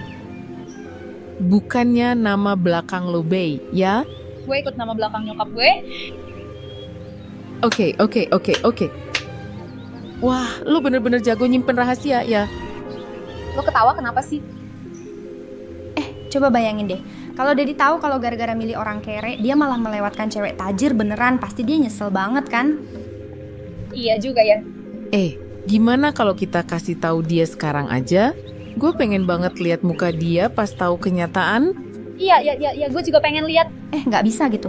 Bukannya nama belakang lo Bay, ya? Gue ikut nama belakang nyokap gue. Oke. Wah, lo bener-bener jago nyimpen rahasia ya? Lo ketawa kenapa sih? Coba bayangin deh, kalau Dedi tahu kalau gara-gara milih orang kere, dia malah melewatkan cewek tajir beneran, pasti dia nyesel banget kan? Iya juga ya. Gimana kalau kita kasih tahu dia sekarang aja? Gue pengen banget lihat muka dia pas tahu kenyataan. Iya, gue juga pengen lihat. Nggak bisa gitu.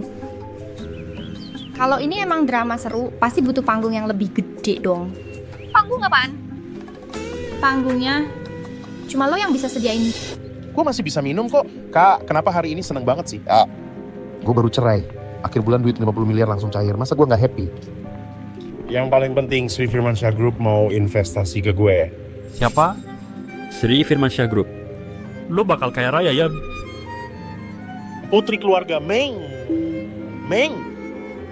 Kalau ini emang drama seru, pasti butuh panggung yang lebih gede dong. Panggung apaan? Panggungnya cuma lo yang bisa sediain. Gue masih bisa minum kok. Kak, kenapa hari ini seneng banget sih? Gue baru cerai. Akhir bulan duit 50 miliar langsung cair. Masa gue gak happy? Yang paling penting Sri Firmansyah Group mau investasi ke gue. Siapa? Sri Firmansyah Group. Lo bakal kaya raya ya? Putri keluarga Meng.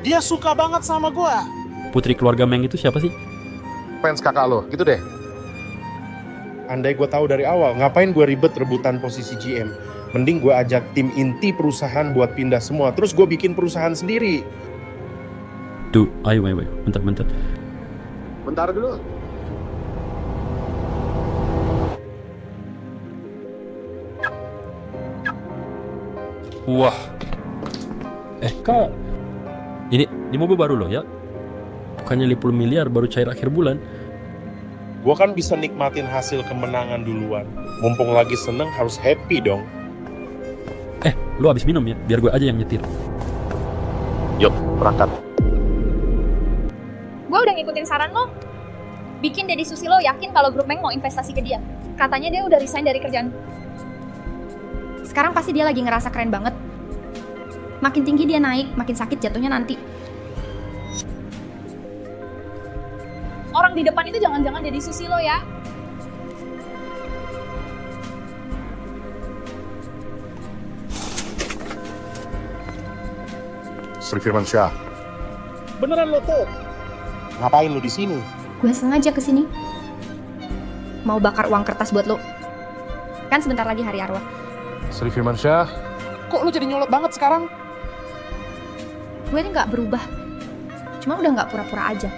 Dia suka banget sama gue. Putri keluarga Meng itu siapa sih? Fans kakak lo, gitu deh. Andai gue tahu dari awal, ngapain gue ribet rebutan posisi GM? Mending gue ajak tim inti perusahaan buat pindah semua, terus gue bikin perusahaan sendiri. Tuh, ayo, bentar. Bentar dulu. Wah. Kak. Ini mobil baru lo ya? Bukannya 50 miliar baru cair akhir bulan. Gue kan bisa nikmatin hasil kemenangan duluan. Mumpung lagi seneng harus happy dong. Lu abis minum ya? Biar gue aja yang nyetir. Yuk, berangkat. Gue udah ngikutin saran lo. Bikin Deddy Susilo yakin kalau grup Meng mau investasi ke dia. Katanya dia udah resign dari kerjaan. Sekarang pasti dia lagi ngerasa keren banget. Makin tinggi dia naik, makin sakit jatuhnya nanti. Orang di depan itu jangan-jangan Deddy Susilo ya. Sri Firmansyah. Beneran lo tuh? Ngapain lo di sini? Gue sengaja kesini. Mau bakar uang kertas buat lo. Kan sebentar lagi hari arwah. Sri Firmansyah. Kok lo jadi nyolot banget sekarang? Gue ini gak berubah. Cuma udah gak pura-pura aja.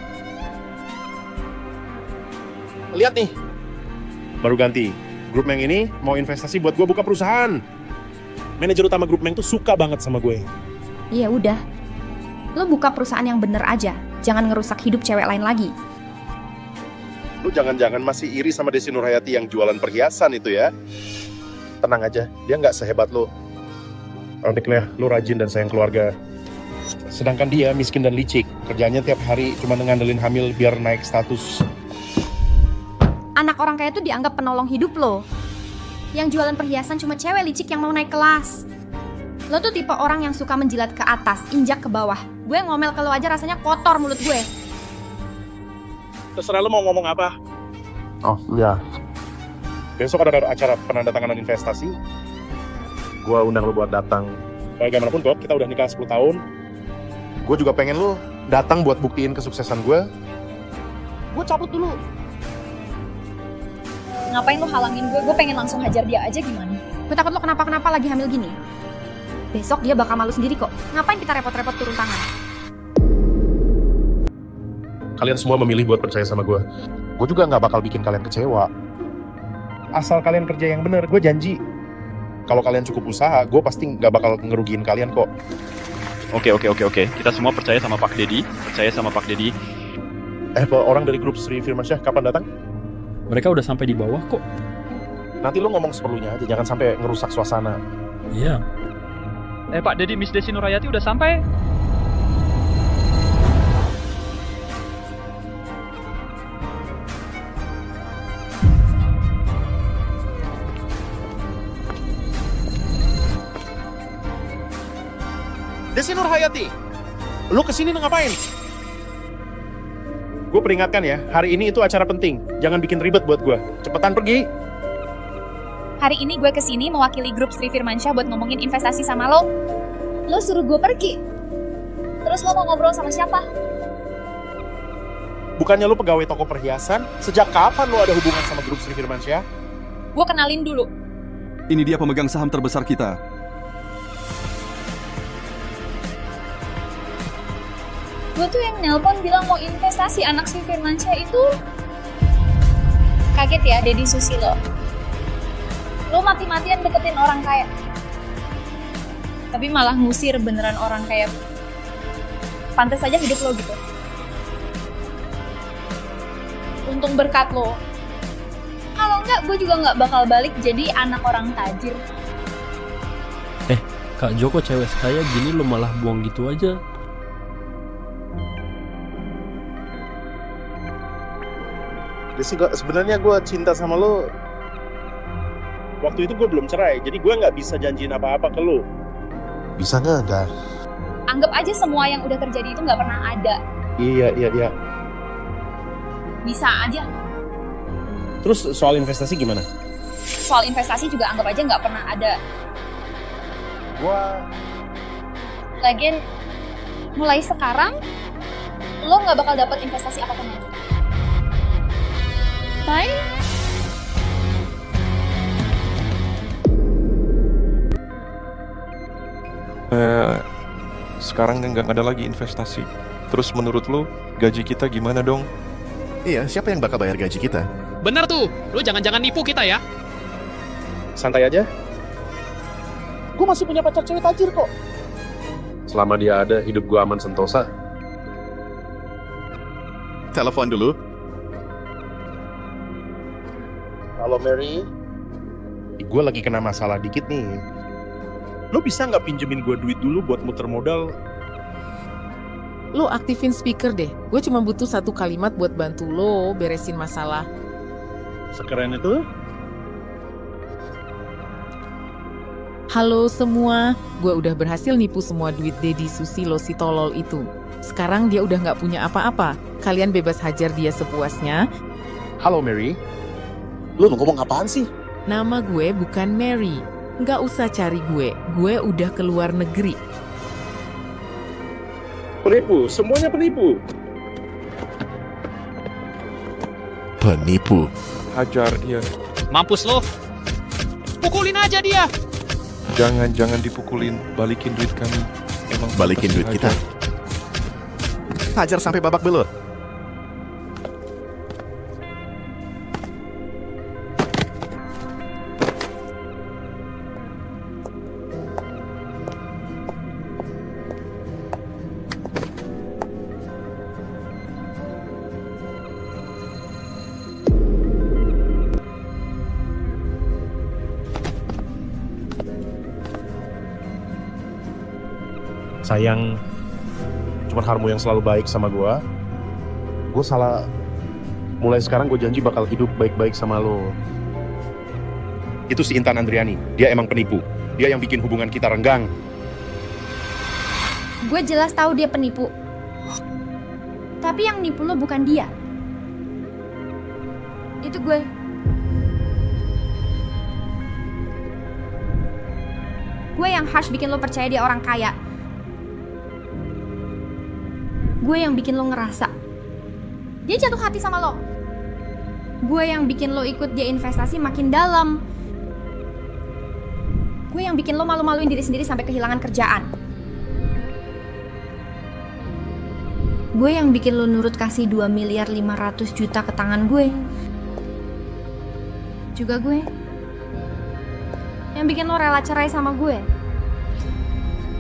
Lihat nih, baru ganti. Grup Meng ini mau investasi buat gue buka perusahaan. Manajer utama Grup Meng tuh suka banget sama gue. Iya udah, lo buka perusahaan yang bener aja. Jangan ngerusak hidup cewek lain lagi. Lu jangan-jangan masih iri sama Desi Nurhayati yang jualan perhiasan itu ya? tenang aja, dia nggak sehebat lo. Artikelnya, lu rajin dan sayang keluarga. Sedangkan dia miskin dan licik. Kerjanya tiap hari cuma ngandelin hamil biar naik status. Anak orang kaya itu dianggap penolong hidup lo. Yang jualan perhiasan cuma cewek licik yang mau naik kelas. Lo tuh tipe orang yang suka menjilat ke atas, injak ke bawah. Gue ngomel ke lo aja rasanya kotor mulut gue. Terserah lu mau ngomong apa. Oh iya. Besok ada acara penandatanganan investasi. Gua undang lu buat datang. Bagaimanapun kok, kita udah nikah 10 tahun. Gue juga pengen lu datang buat buktiin kesuksesan gue. Gue cabut dulu. Ngapain lo halangin gue? Gue pengen langsung hajar dia aja gimana? Gue takut lo kenapa-kenapa lagi hamil gini. Besok dia bakal malu sendiri kok. Ngapain kita repot-repot turun tangan? Kalian semua memilih buat percaya sama gue. Gue juga nggak bakal bikin kalian kecewa. Asal kalian kerja yang bener, gue janji. Kalau kalian cukup usaha, gue pasti nggak bakal ngerugiin kalian kok. Oke. Kita semua percaya sama Pak Dedi. Orang dari grup Sri Firmansyah kapan datang? Mereka udah sampai di bawah kok. Nanti lu ngomong seperlunya aja, jangan sampai ngerusak suasana. Iya. Pak Dedi, Miss Desi Nurayati udah sampai. Desi Nurhayati, lu kesini ngapain? Gue peringatkan ya, hari ini itu acara penting. Jangan bikin ribet buat gue. Cepetan pergi. Hari ini gue kesini mewakili grup Sri Firmansyah buat ngomongin investasi sama lo. Lo suruh gue pergi. Terus lo mau ngobrol sama siapa? Bukannya lu pegawai toko perhiasan? Sejak kapan lu ada hubungan sama grup Sri Firmansyah? Gue kenalin dulu. Ini dia pemegang saham terbesar kita. Gue tuh yang nelpon bilang mau investasi anak Sri Firmansyah itu. Kaget ya, Dedi Susilo. Lo mati-matian deketin orang kaya. Tapi malah ngusir beneran orang kaya. Pantes aja hidup lo gitu. Untung berkat lo. Kalau enggak, gue juga nggak bakal balik jadi anak orang tajir. Kak Joko cewek kaya gini lo malah buang gitu aja. Desi, sebenarnya gue cinta sama lo. Waktu itu gue belum cerai, jadi gue nggak bisa janjiin apa-apa ke lo. Bisa nggak? Anggap aja semua yang udah terjadi itu nggak pernah ada. Iya. Bisa aja. Terus soal investasi gimana? Soal investasi juga anggap aja nggak pernah ada. Lagian, mulai sekarang, lo nggak bakal dapet investasi apapun lagi. Bye. Sekarang nggak ada lagi investasi. Terus menurut lu gaji kita gimana dong? Iya, siapa yang bakal bayar gaji kita? Bener tuh, lu jangan-jangan nipu kita ya. Santai aja. Gue masih punya pacar cewek tajir kok. Selama dia ada, hidup gue aman sentosa. Telepon dulu. Halo Mary. Gue lagi kena masalah dikit nih. Lo bisa nggak pinjemin gue duit dulu buat muter modal? Lo aktifin speaker deh. Gue cuma butuh 1 kalimat buat bantu lo beresin masalah. Sekeren itu? Halo semua, gue udah berhasil nipu semua duit Dedi Susilo si tolol itu. Sekarang dia udah nggak punya apa-apa. Kalian bebas hajar dia sepuasnya. Halo Mary. Lu ngomong apaan sih? Nama gue bukan Mary. Nggak usah cari gue udah keluar negeri. Penipu, semuanya penipu. Penipu. Hajar dia. Mampus lo. Pukulin aja dia. Jangan dipukulin, balikin duit kami. Emang balikin duit kita. Hajar sampai babak belur. Sayang, cuma Harmo yang selalu baik sama gue. Gue salah. Mulai sekarang gue janji bakal hidup baik-baik sama lo. Itu si Intan Andriani, dia emang penipu. Dia yang bikin hubungan kita renggang. Gue jelas tahu dia penipu. Tapi yang nipu lo bukan dia. Itu gue. Gue yang harsh bikin lo percaya dia orang kaya. Gue yang bikin lo ngerasa dia jatuh hati sama lo. Gue yang bikin lo ikut dia investasi makin dalam. Gue yang bikin lo malu-maluin diri sendiri sampai kehilangan kerjaan. Gue yang bikin lo nurut kasih 2.500.000.000 ke tangan gue. Juga gue yang bikin lo rela cerai sama gue.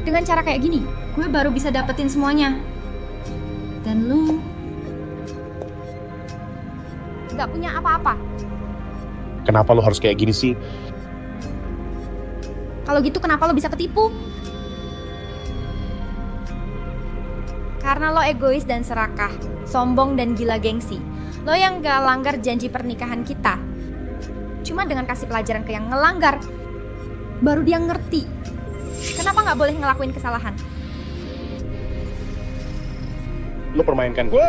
Dengan cara kayak gini, gue baru bisa dapetin semuanya. Dan lo gak punya apa-apa. Kenapa lo harus kayak gini sih? Kalau gitu kenapa lo bisa ketipu? Karena lo egois dan serakah, sombong dan gila gengsi. Lo yang gak langgar janji pernikahan kita. Cuma dengan kasih pelajaran ke yang ngelanggar, baru dia ngerti kenapa gak boleh ngelakuin kesalahan. Lo permainkan gue.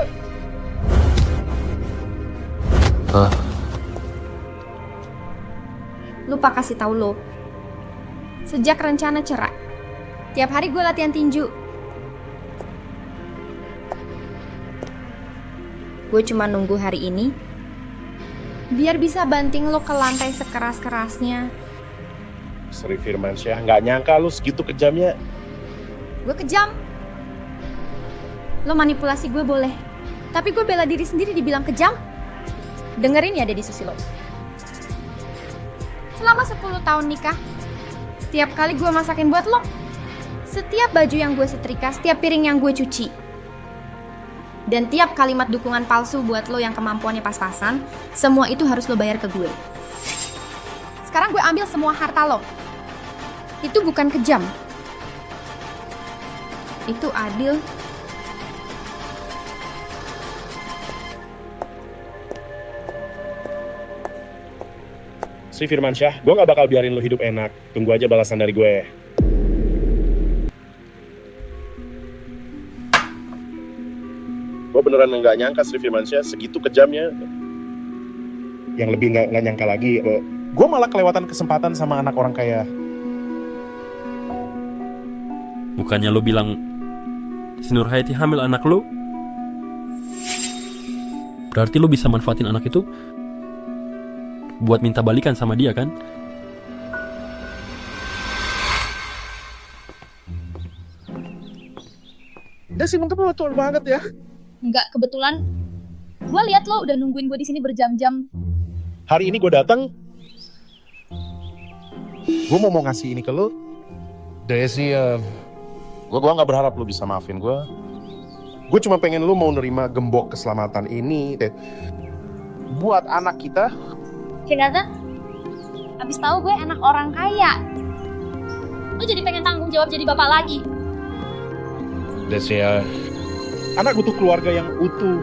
Lupa kasih tahu lo. Sejak rencana cerai, tiap hari gue latihan tinju. Gue cuma nunggu hari ini biar bisa banting lo ke lantai sekeras-kerasnya. Sri Firmansyah, nggak nyangka lo segitu kejamnya. Gue kejam. Lo manipulasi gue boleh, tapi gue bela diri sendiri dibilang kejam. Dengerin ya Deddy Susilo. Selama 10 tahun nikah, setiap kali gue masakin buat lo, setiap baju yang gue setrika, setiap piring yang gue cuci, dan tiap kalimat dukungan palsu buat lo yang kemampuannya pas-pasan, semua itu harus lo bayar ke gue. Sekarang gue ambil semua harta lo. Itu bukan kejam. Itu adil. Sri Firmansyah, gue gak bakal biarin lo hidup enak. Tunggu aja balasan dari gue. Gue beneran gak nyangka Sri Firmansyah segitu kejamnya. Yang lebih gak nyangka lagi, gue malah kelewatan kesempatan sama anak orang kaya. Bukannya lo bilang si Nurhayati hamil anak lo? Berarti lo bisa manfaatin anak itu buat minta balikan sama dia kan? Desi, mungkin betul banget ya. Enggak, kebetulan gue lihat lo udah nungguin gue di sini berjam-jam. Hari ini gue datang, gue mau ngasih ini ke lo. Desi, gue gak berharap lo bisa maafin gue. Gue cuma pengen lo mau nerima gembok keselamatan ini buat anak kita. Ternyata abis tahu gue anak orang kaya, lo jadi pengen tanggung jawab jadi bapak lagi. Desi, anak butuh keluarga yang utuh.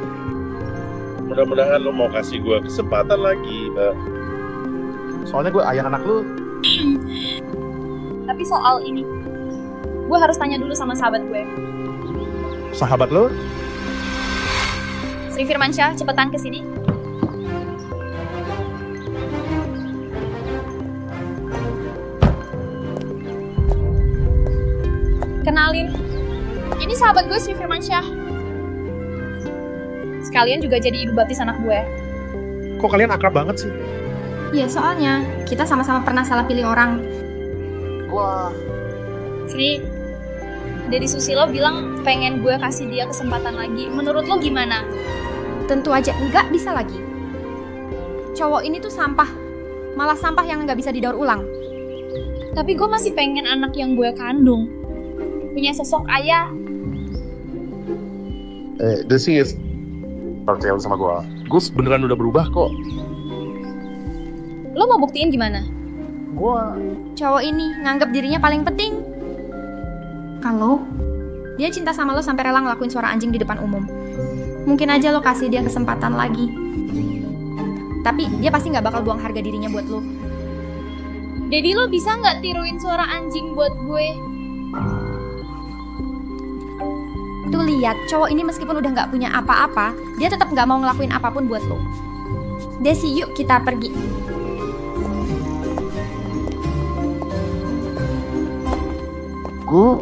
Mudah-mudahan lo mau kasih gue kesempatan lagi. Soalnya gue ayah anak lo. Tapi soal ini, gue harus tanya dulu sama sahabat gue. Sahabat lo? Sri Firmansyah, cepetan kesini. Kenalin, ini sahabat gue Sri Firmansyah. Sekalian juga jadi ibu baptis anak gue. Kok kalian akrab banget sih? Ya soalnya kita sama-sama pernah salah pilih orang. Wah. Sri, Deddy Susilo bilang pengen gue kasih dia kesempatan lagi. Menurut lo gimana? Tentu aja nggak bisa lagi. Cowok ini tuh sampah. Malah sampah yang nggak bisa didaur ulang. Tapi gue masih pengen anak yang gue kandung punya sosok ayah. The thing is, percaya sama gue. Gue beneran udah berubah kok. Lo mau buktiin gimana? Cowok ini nganggap dirinya paling penting. Kalau Dia cinta sama lo sampai rela ngelakuin suara anjing di depan umum. Mungkin aja lo kasih dia kesempatan lagi. Tapi dia pasti gak bakal buang harga dirinya buat lo. Jadi lo bisa nggak tiruin suara anjing buat gue? Tuh lihat, cowok ini meskipun udah gak punya apa-apa, dia tetap gak mau ngelakuin apapun buat lo. Desi, yuk kita pergi. Guk,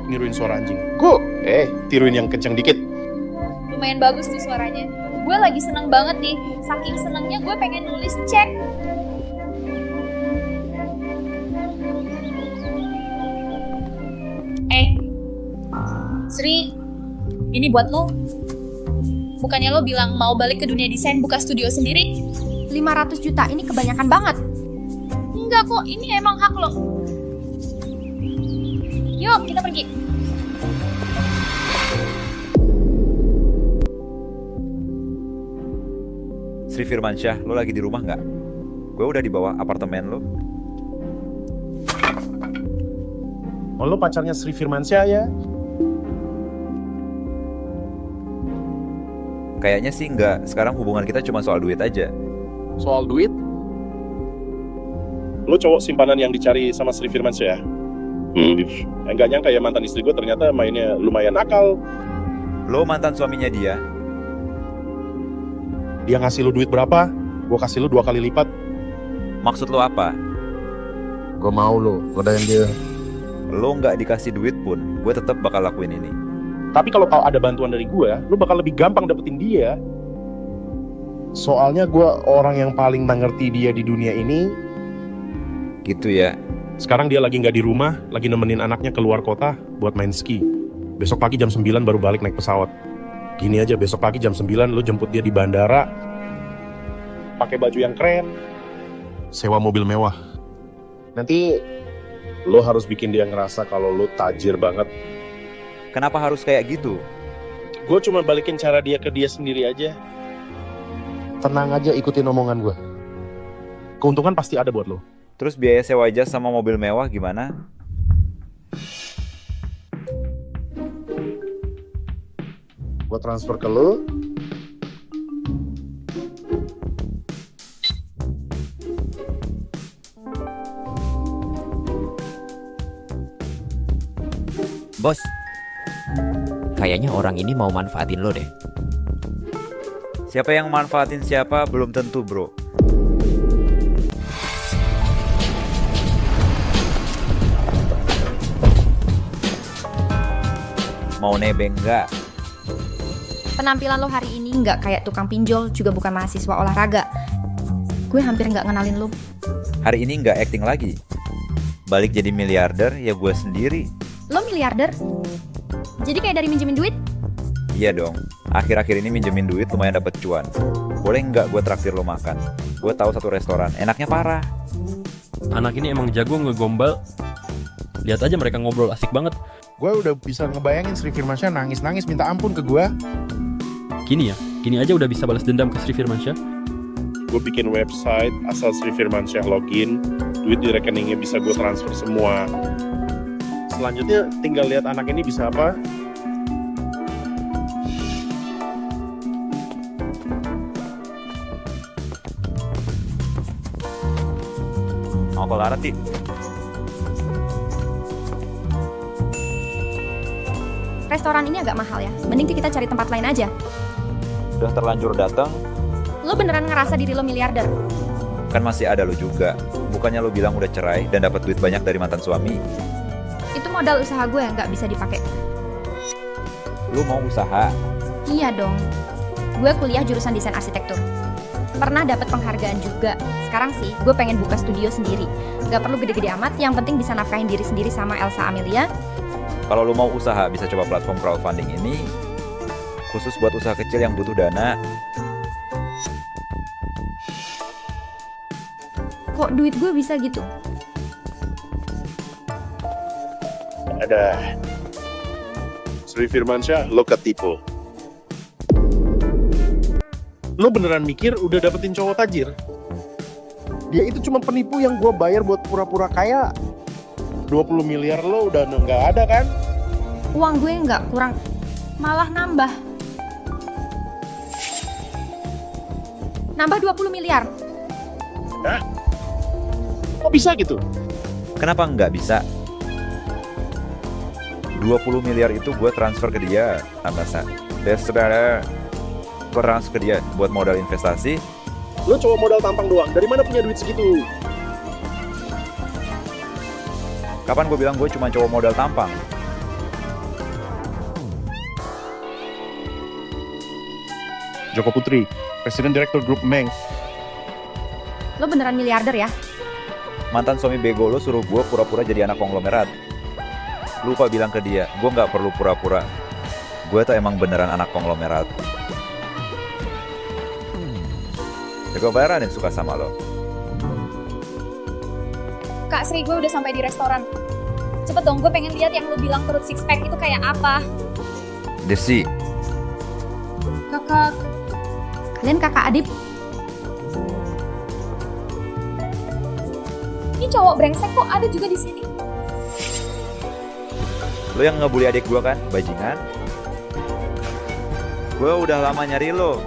niruin suara anjing. Guk, tiruin yang kenceng dikit. Lumayan bagus tuh suaranya. Gue lagi seneng banget nih. Saking senengnya gue pengen nulis cek. Sri, ini buat lo. Bukannya lo bilang mau balik ke dunia desain buka studio sendiri? 500 juta, ini kebanyakan banget. Enggak kok, ini emang hak lo. Yuk, kita pergi. Sri Firmansyah, lo lagi di rumah nggak? Gue udah di bawah apartemen lo. Oh, lo pacarnya Sri Firmansyah ya? Kayaknya sih nggak. Sekarang hubungan kita cuma soal duit aja. Soal duit? Lo cowok simpanan yang dicari sama Sri Firmansyah? Enggak nyangka ya mantan istri gue ternyata mainnya lumayan nakal. Lo mantan suaminya dia? Dia ngasih lo duit berapa? Gue kasih lo 2 kali lipat. Maksud lo apa? Gue mau lo godain dia. Lo nggak dikasih duit pun, gue tetap bakal lakuin ini. Tapi kalau ada bantuan dari gue, lo bakal lebih gampang dapetin dia. Soalnya gue orang yang paling mengerti dia di dunia ini. Gitu ya. Sekarang dia lagi nggak di rumah, lagi nemenin anaknya keluar kota buat main ski. Besok pagi jam 9 baru balik naik pesawat. Gini aja, besok pagi jam 9 lo jemput dia di bandara. Pakai baju yang keren. Sewa mobil mewah. Nanti lo harus bikin dia ngerasa kalau lo tajir banget. Kenapa harus kayak gitu? Gue cuma balikin cara dia ke dia sendiri aja. Tenang aja, ikutin omongan gue. Keuntungan pasti ada buat lo. Terus biaya sewa jas sama mobil mewah gimana? Gue transfer ke lo. Bos, kayaknya orang ini mau manfaatin lo deh. Siapa yang manfaatin siapa belum tentu, bro. Mau nebeng nggak? Penampilan lo hari ini nggak kayak tukang pinjol, juga bukan mahasiswa olahraga. Gue hampir nggak ngenalin lo. Hari ini nggak acting lagi. Balik jadi miliarder ya gue sendiri. Lo miliarder? Jadi kayak dari minjemin duit? Iya dong. Akhir-akhir ini minjemin duit lumayan dapet cuan. Boleh nggak gue traktir lo makan? Gue tahu satu restoran, enaknya parah. Anak ini emang jago ngegombal. Lihat aja mereka ngobrol asik banget. Gue udah bisa ngebayangin Sri Firmansyah nangis-nangis minta ampun ke gue. Gini aja udah bisa balas dendam ke Sri Firmansyah. Gue bikin website, asal Sri Firmansyah login, duit di rekeningnya bisa gue transfer semua. Selanjutnya tinggal lihat anak ini bisa apa. Mau kolarat, Ti? Restoran ini agak mahal ya. Mending kita cari tempat lain aja. Udah terlanjur datang. Lo beneran ngerasa diri lo miliarder? Kan masih ada lo juga. Bukannya lo bilang udah cerai dan dapat duit banyak dari mantan suami? Itu modal usaha gue yang nggak bisa dipakai. Lo mau usaha? Iya dong. Gue kuliah jurusan desain arsitektur. Pernah dapat penghargaan juga. Sekarang sih gue pengen buka studio sendiri. Gak perlu gede-gede amat, yang penting bisa nafkahin diri sendiri sama Elsa Amelia. Kalau lo mau usaha bisa coba platform crowdfunding ini. Khusus buat usaha kecil yang butuh dana. Kok duit gue bisa gitu? Ada Sri Firmansyah, lo ketipu. Lo beneran mikir udah dapetin cowok tajir? Dia itu cuma penipu yang gue bayar buat pura-pura kaya. 20 miliar lo udah nggak ada kan? Uang gue nggak kurang, malah nambah. Nambah 20 miliar. Hah? Kok bisa gitu? Kenapa nggak bisa? 20 miliar itu gue transfer ke dia, masa? Saudara, gue transfer ke dia buat modal investasi. Lo cowok modal tampang doang, dari mana punya duit segitu? Kapan gue bilang gue cuma cowok modal tampang? Joko Putri, Presiden Direktur Grup Meng. Lo beneran miliarder ya? Mantan suami bego lo suruh gue pura-pura jadi anak konglomerat. Lupa bilang ke dia, gue nggak perlu pura-pura. Gue tuh emang beneran anak konglomerat. Jago bayaran yang suka sama lo. Kak Sri, gue udah sampai di restoran. Cepet dong, gue pengen lihat yang lu bilang perut six pack itu kayak apa. Desi, Kakak. Kalian kakak adik? Ini cowok brengsek kok ada juga di sini. lo yang ngebully adik gue kan, bajingan? Gue udah lama nyari lo.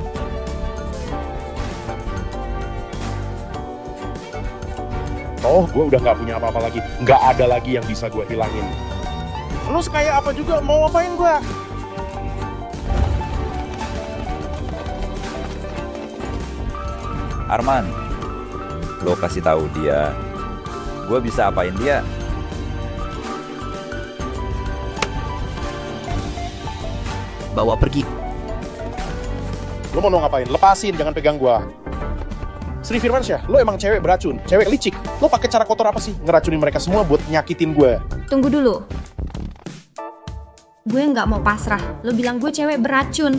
Oh, gue udah nggak punya apa-apa lagi. Nggak ada lagi yang bisa gue hilangin. Lo sekaya apa juga, mau ngapain gue? Arman, lo kasih tahu dia, gue bisa apain dia. Bawa pergi. Lo mau ngapain? Lepasin, jangan pegang gue. Sri Firmansyah, lo emang cewek beracun, cewek licik. Lo pakai cara kotor apa sih? Ngeracunin mereka semua buat nyakitin gue. Tunggu dulu. Gue nggak mau pasrah. Lo bilang gue cewek beracun.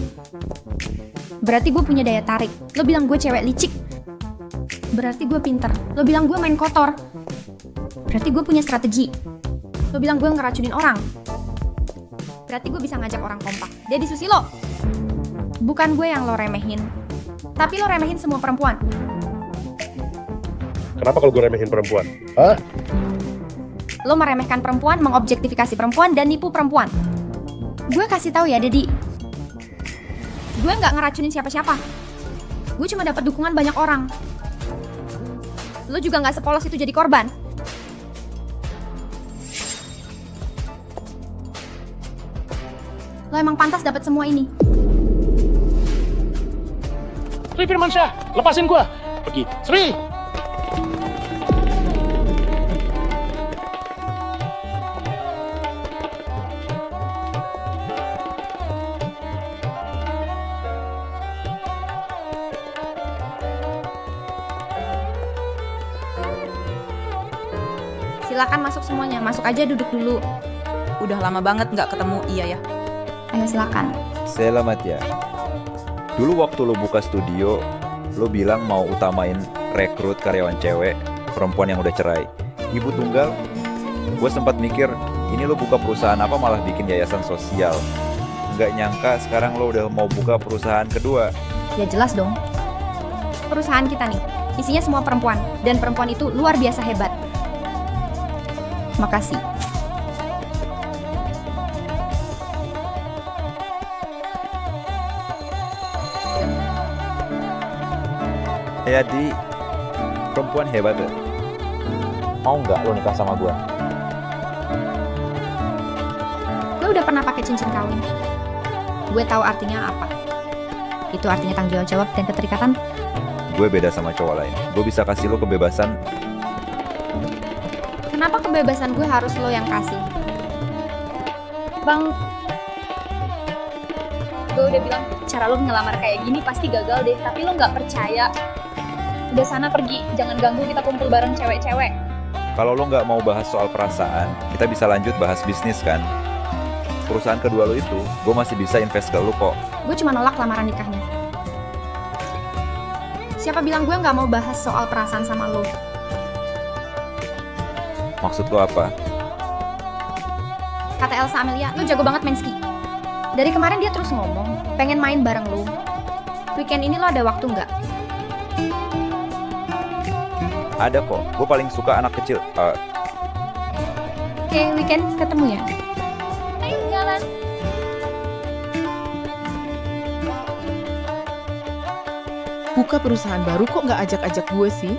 Berarti gue punya daya tarik. Lo bilang gue cewek licik. Berarti gue pinter. Lo bilang gue main kotor. Berarti gue punya strategi. Lo bilang gue ngeracunin orang. Berarti gue bisa ngajak orang kompak. Deddy Susilo. Bukan gue yang lo remehin. Tapi lo remehin semua perempuan. Kenapa kalau gue remehin perempuan? Hah? Lo meremehkan perempuan, mengobjektifikasi perempuan, dan nipu perempuan. Gue kasih tahu ya, Dedi. Gue nggak ngeracunin siapa-siapa. Gue cuma dapat dukungan banyak orang. Lo juga nggak sepolos itu jadi korban. Lo emang pantas dapat semua ini. Sri Firmansyah, lepasin gue. Pergi. Sri! Silakan masuk semuanya. Masuk aja, duduk dulu. Udah lama banget nggak ketemu, iya ya? Ayo silakan. Selamat ya. Dulu waktu lo buka studio, lo bilang mau utamain rekrut karyawan cewek, perempuan yang udah cerai. Ibu tunggal, gue sempat mikir, ini lo buka perusahaan apa malah bikin yayasan sosial. Nggak nyangka sekarang lo udah mau buka perusahaan kedua. Ya jelas dong. Perusahaan kita nih, isinya semua perempuan. Dan perempuan itu luar biasa hebat. Makasih. Jadi, perempuan hebat ya? Mau nggak lo nikah sama gue? Lo udah pernah pakai cincin kawin? Gue tahu artinya apa. Itu artinya tanggung jawab dan keterikatan. Gue beda sama cowok lain. Gue bisa kasih lo kebebasan. Kenapa kebebasan gue harus lo yang kasih? Bang, gue udah bilang cara lo ngelamar kayak gini pasti gagal deh, tapi lo nggak percaya. Udah sana pergi, jangan ganggu kita kumpul bareng cewek-cewek. Kalau lo nggak mau bahas soal perasaan, kita bisa lanjut bahas bisnis kan? Perusahaan kedua lo itu, gue masih bisa invest ke lo kok. Gue cuma nolak lamaran nikahnya. Siapa bilang gue nggak mau bahas soal perasaan sama lo? Maksud lo apa? Kata Elsa Amelia, lo jago banget main ski. Dari kemarin dia terus ngomong, pengen main bareng lo. Weekend ini lo ada waktu nggak? Ada kok, gue paling suka anak kecil. Oke, weekend ketemu ya. Ayo jalan. Buka perusahaan baru kok nggak ajak-ajak gue sih?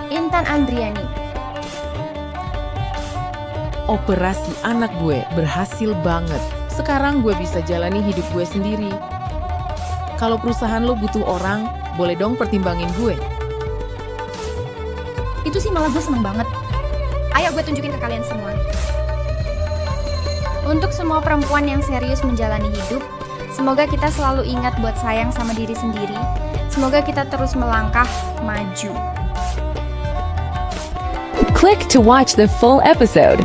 Intan Andriani. Operasi anak gue berhasil banget. Sekarang gue bisa jalani hidup gue sendiri. Kalau perusahaan lo butuh orang, boleh dong pertimbangin gue. Itu sih malah gue seneng banget. Ayo gue tunjukin ke kalian semua. Untuk semua perempuan yang serius menjalani hidup, semoga kita selalu ingat buat sayang sama diri sendiri. Semoga kita terus melangkah maju. Click to watch the full episode.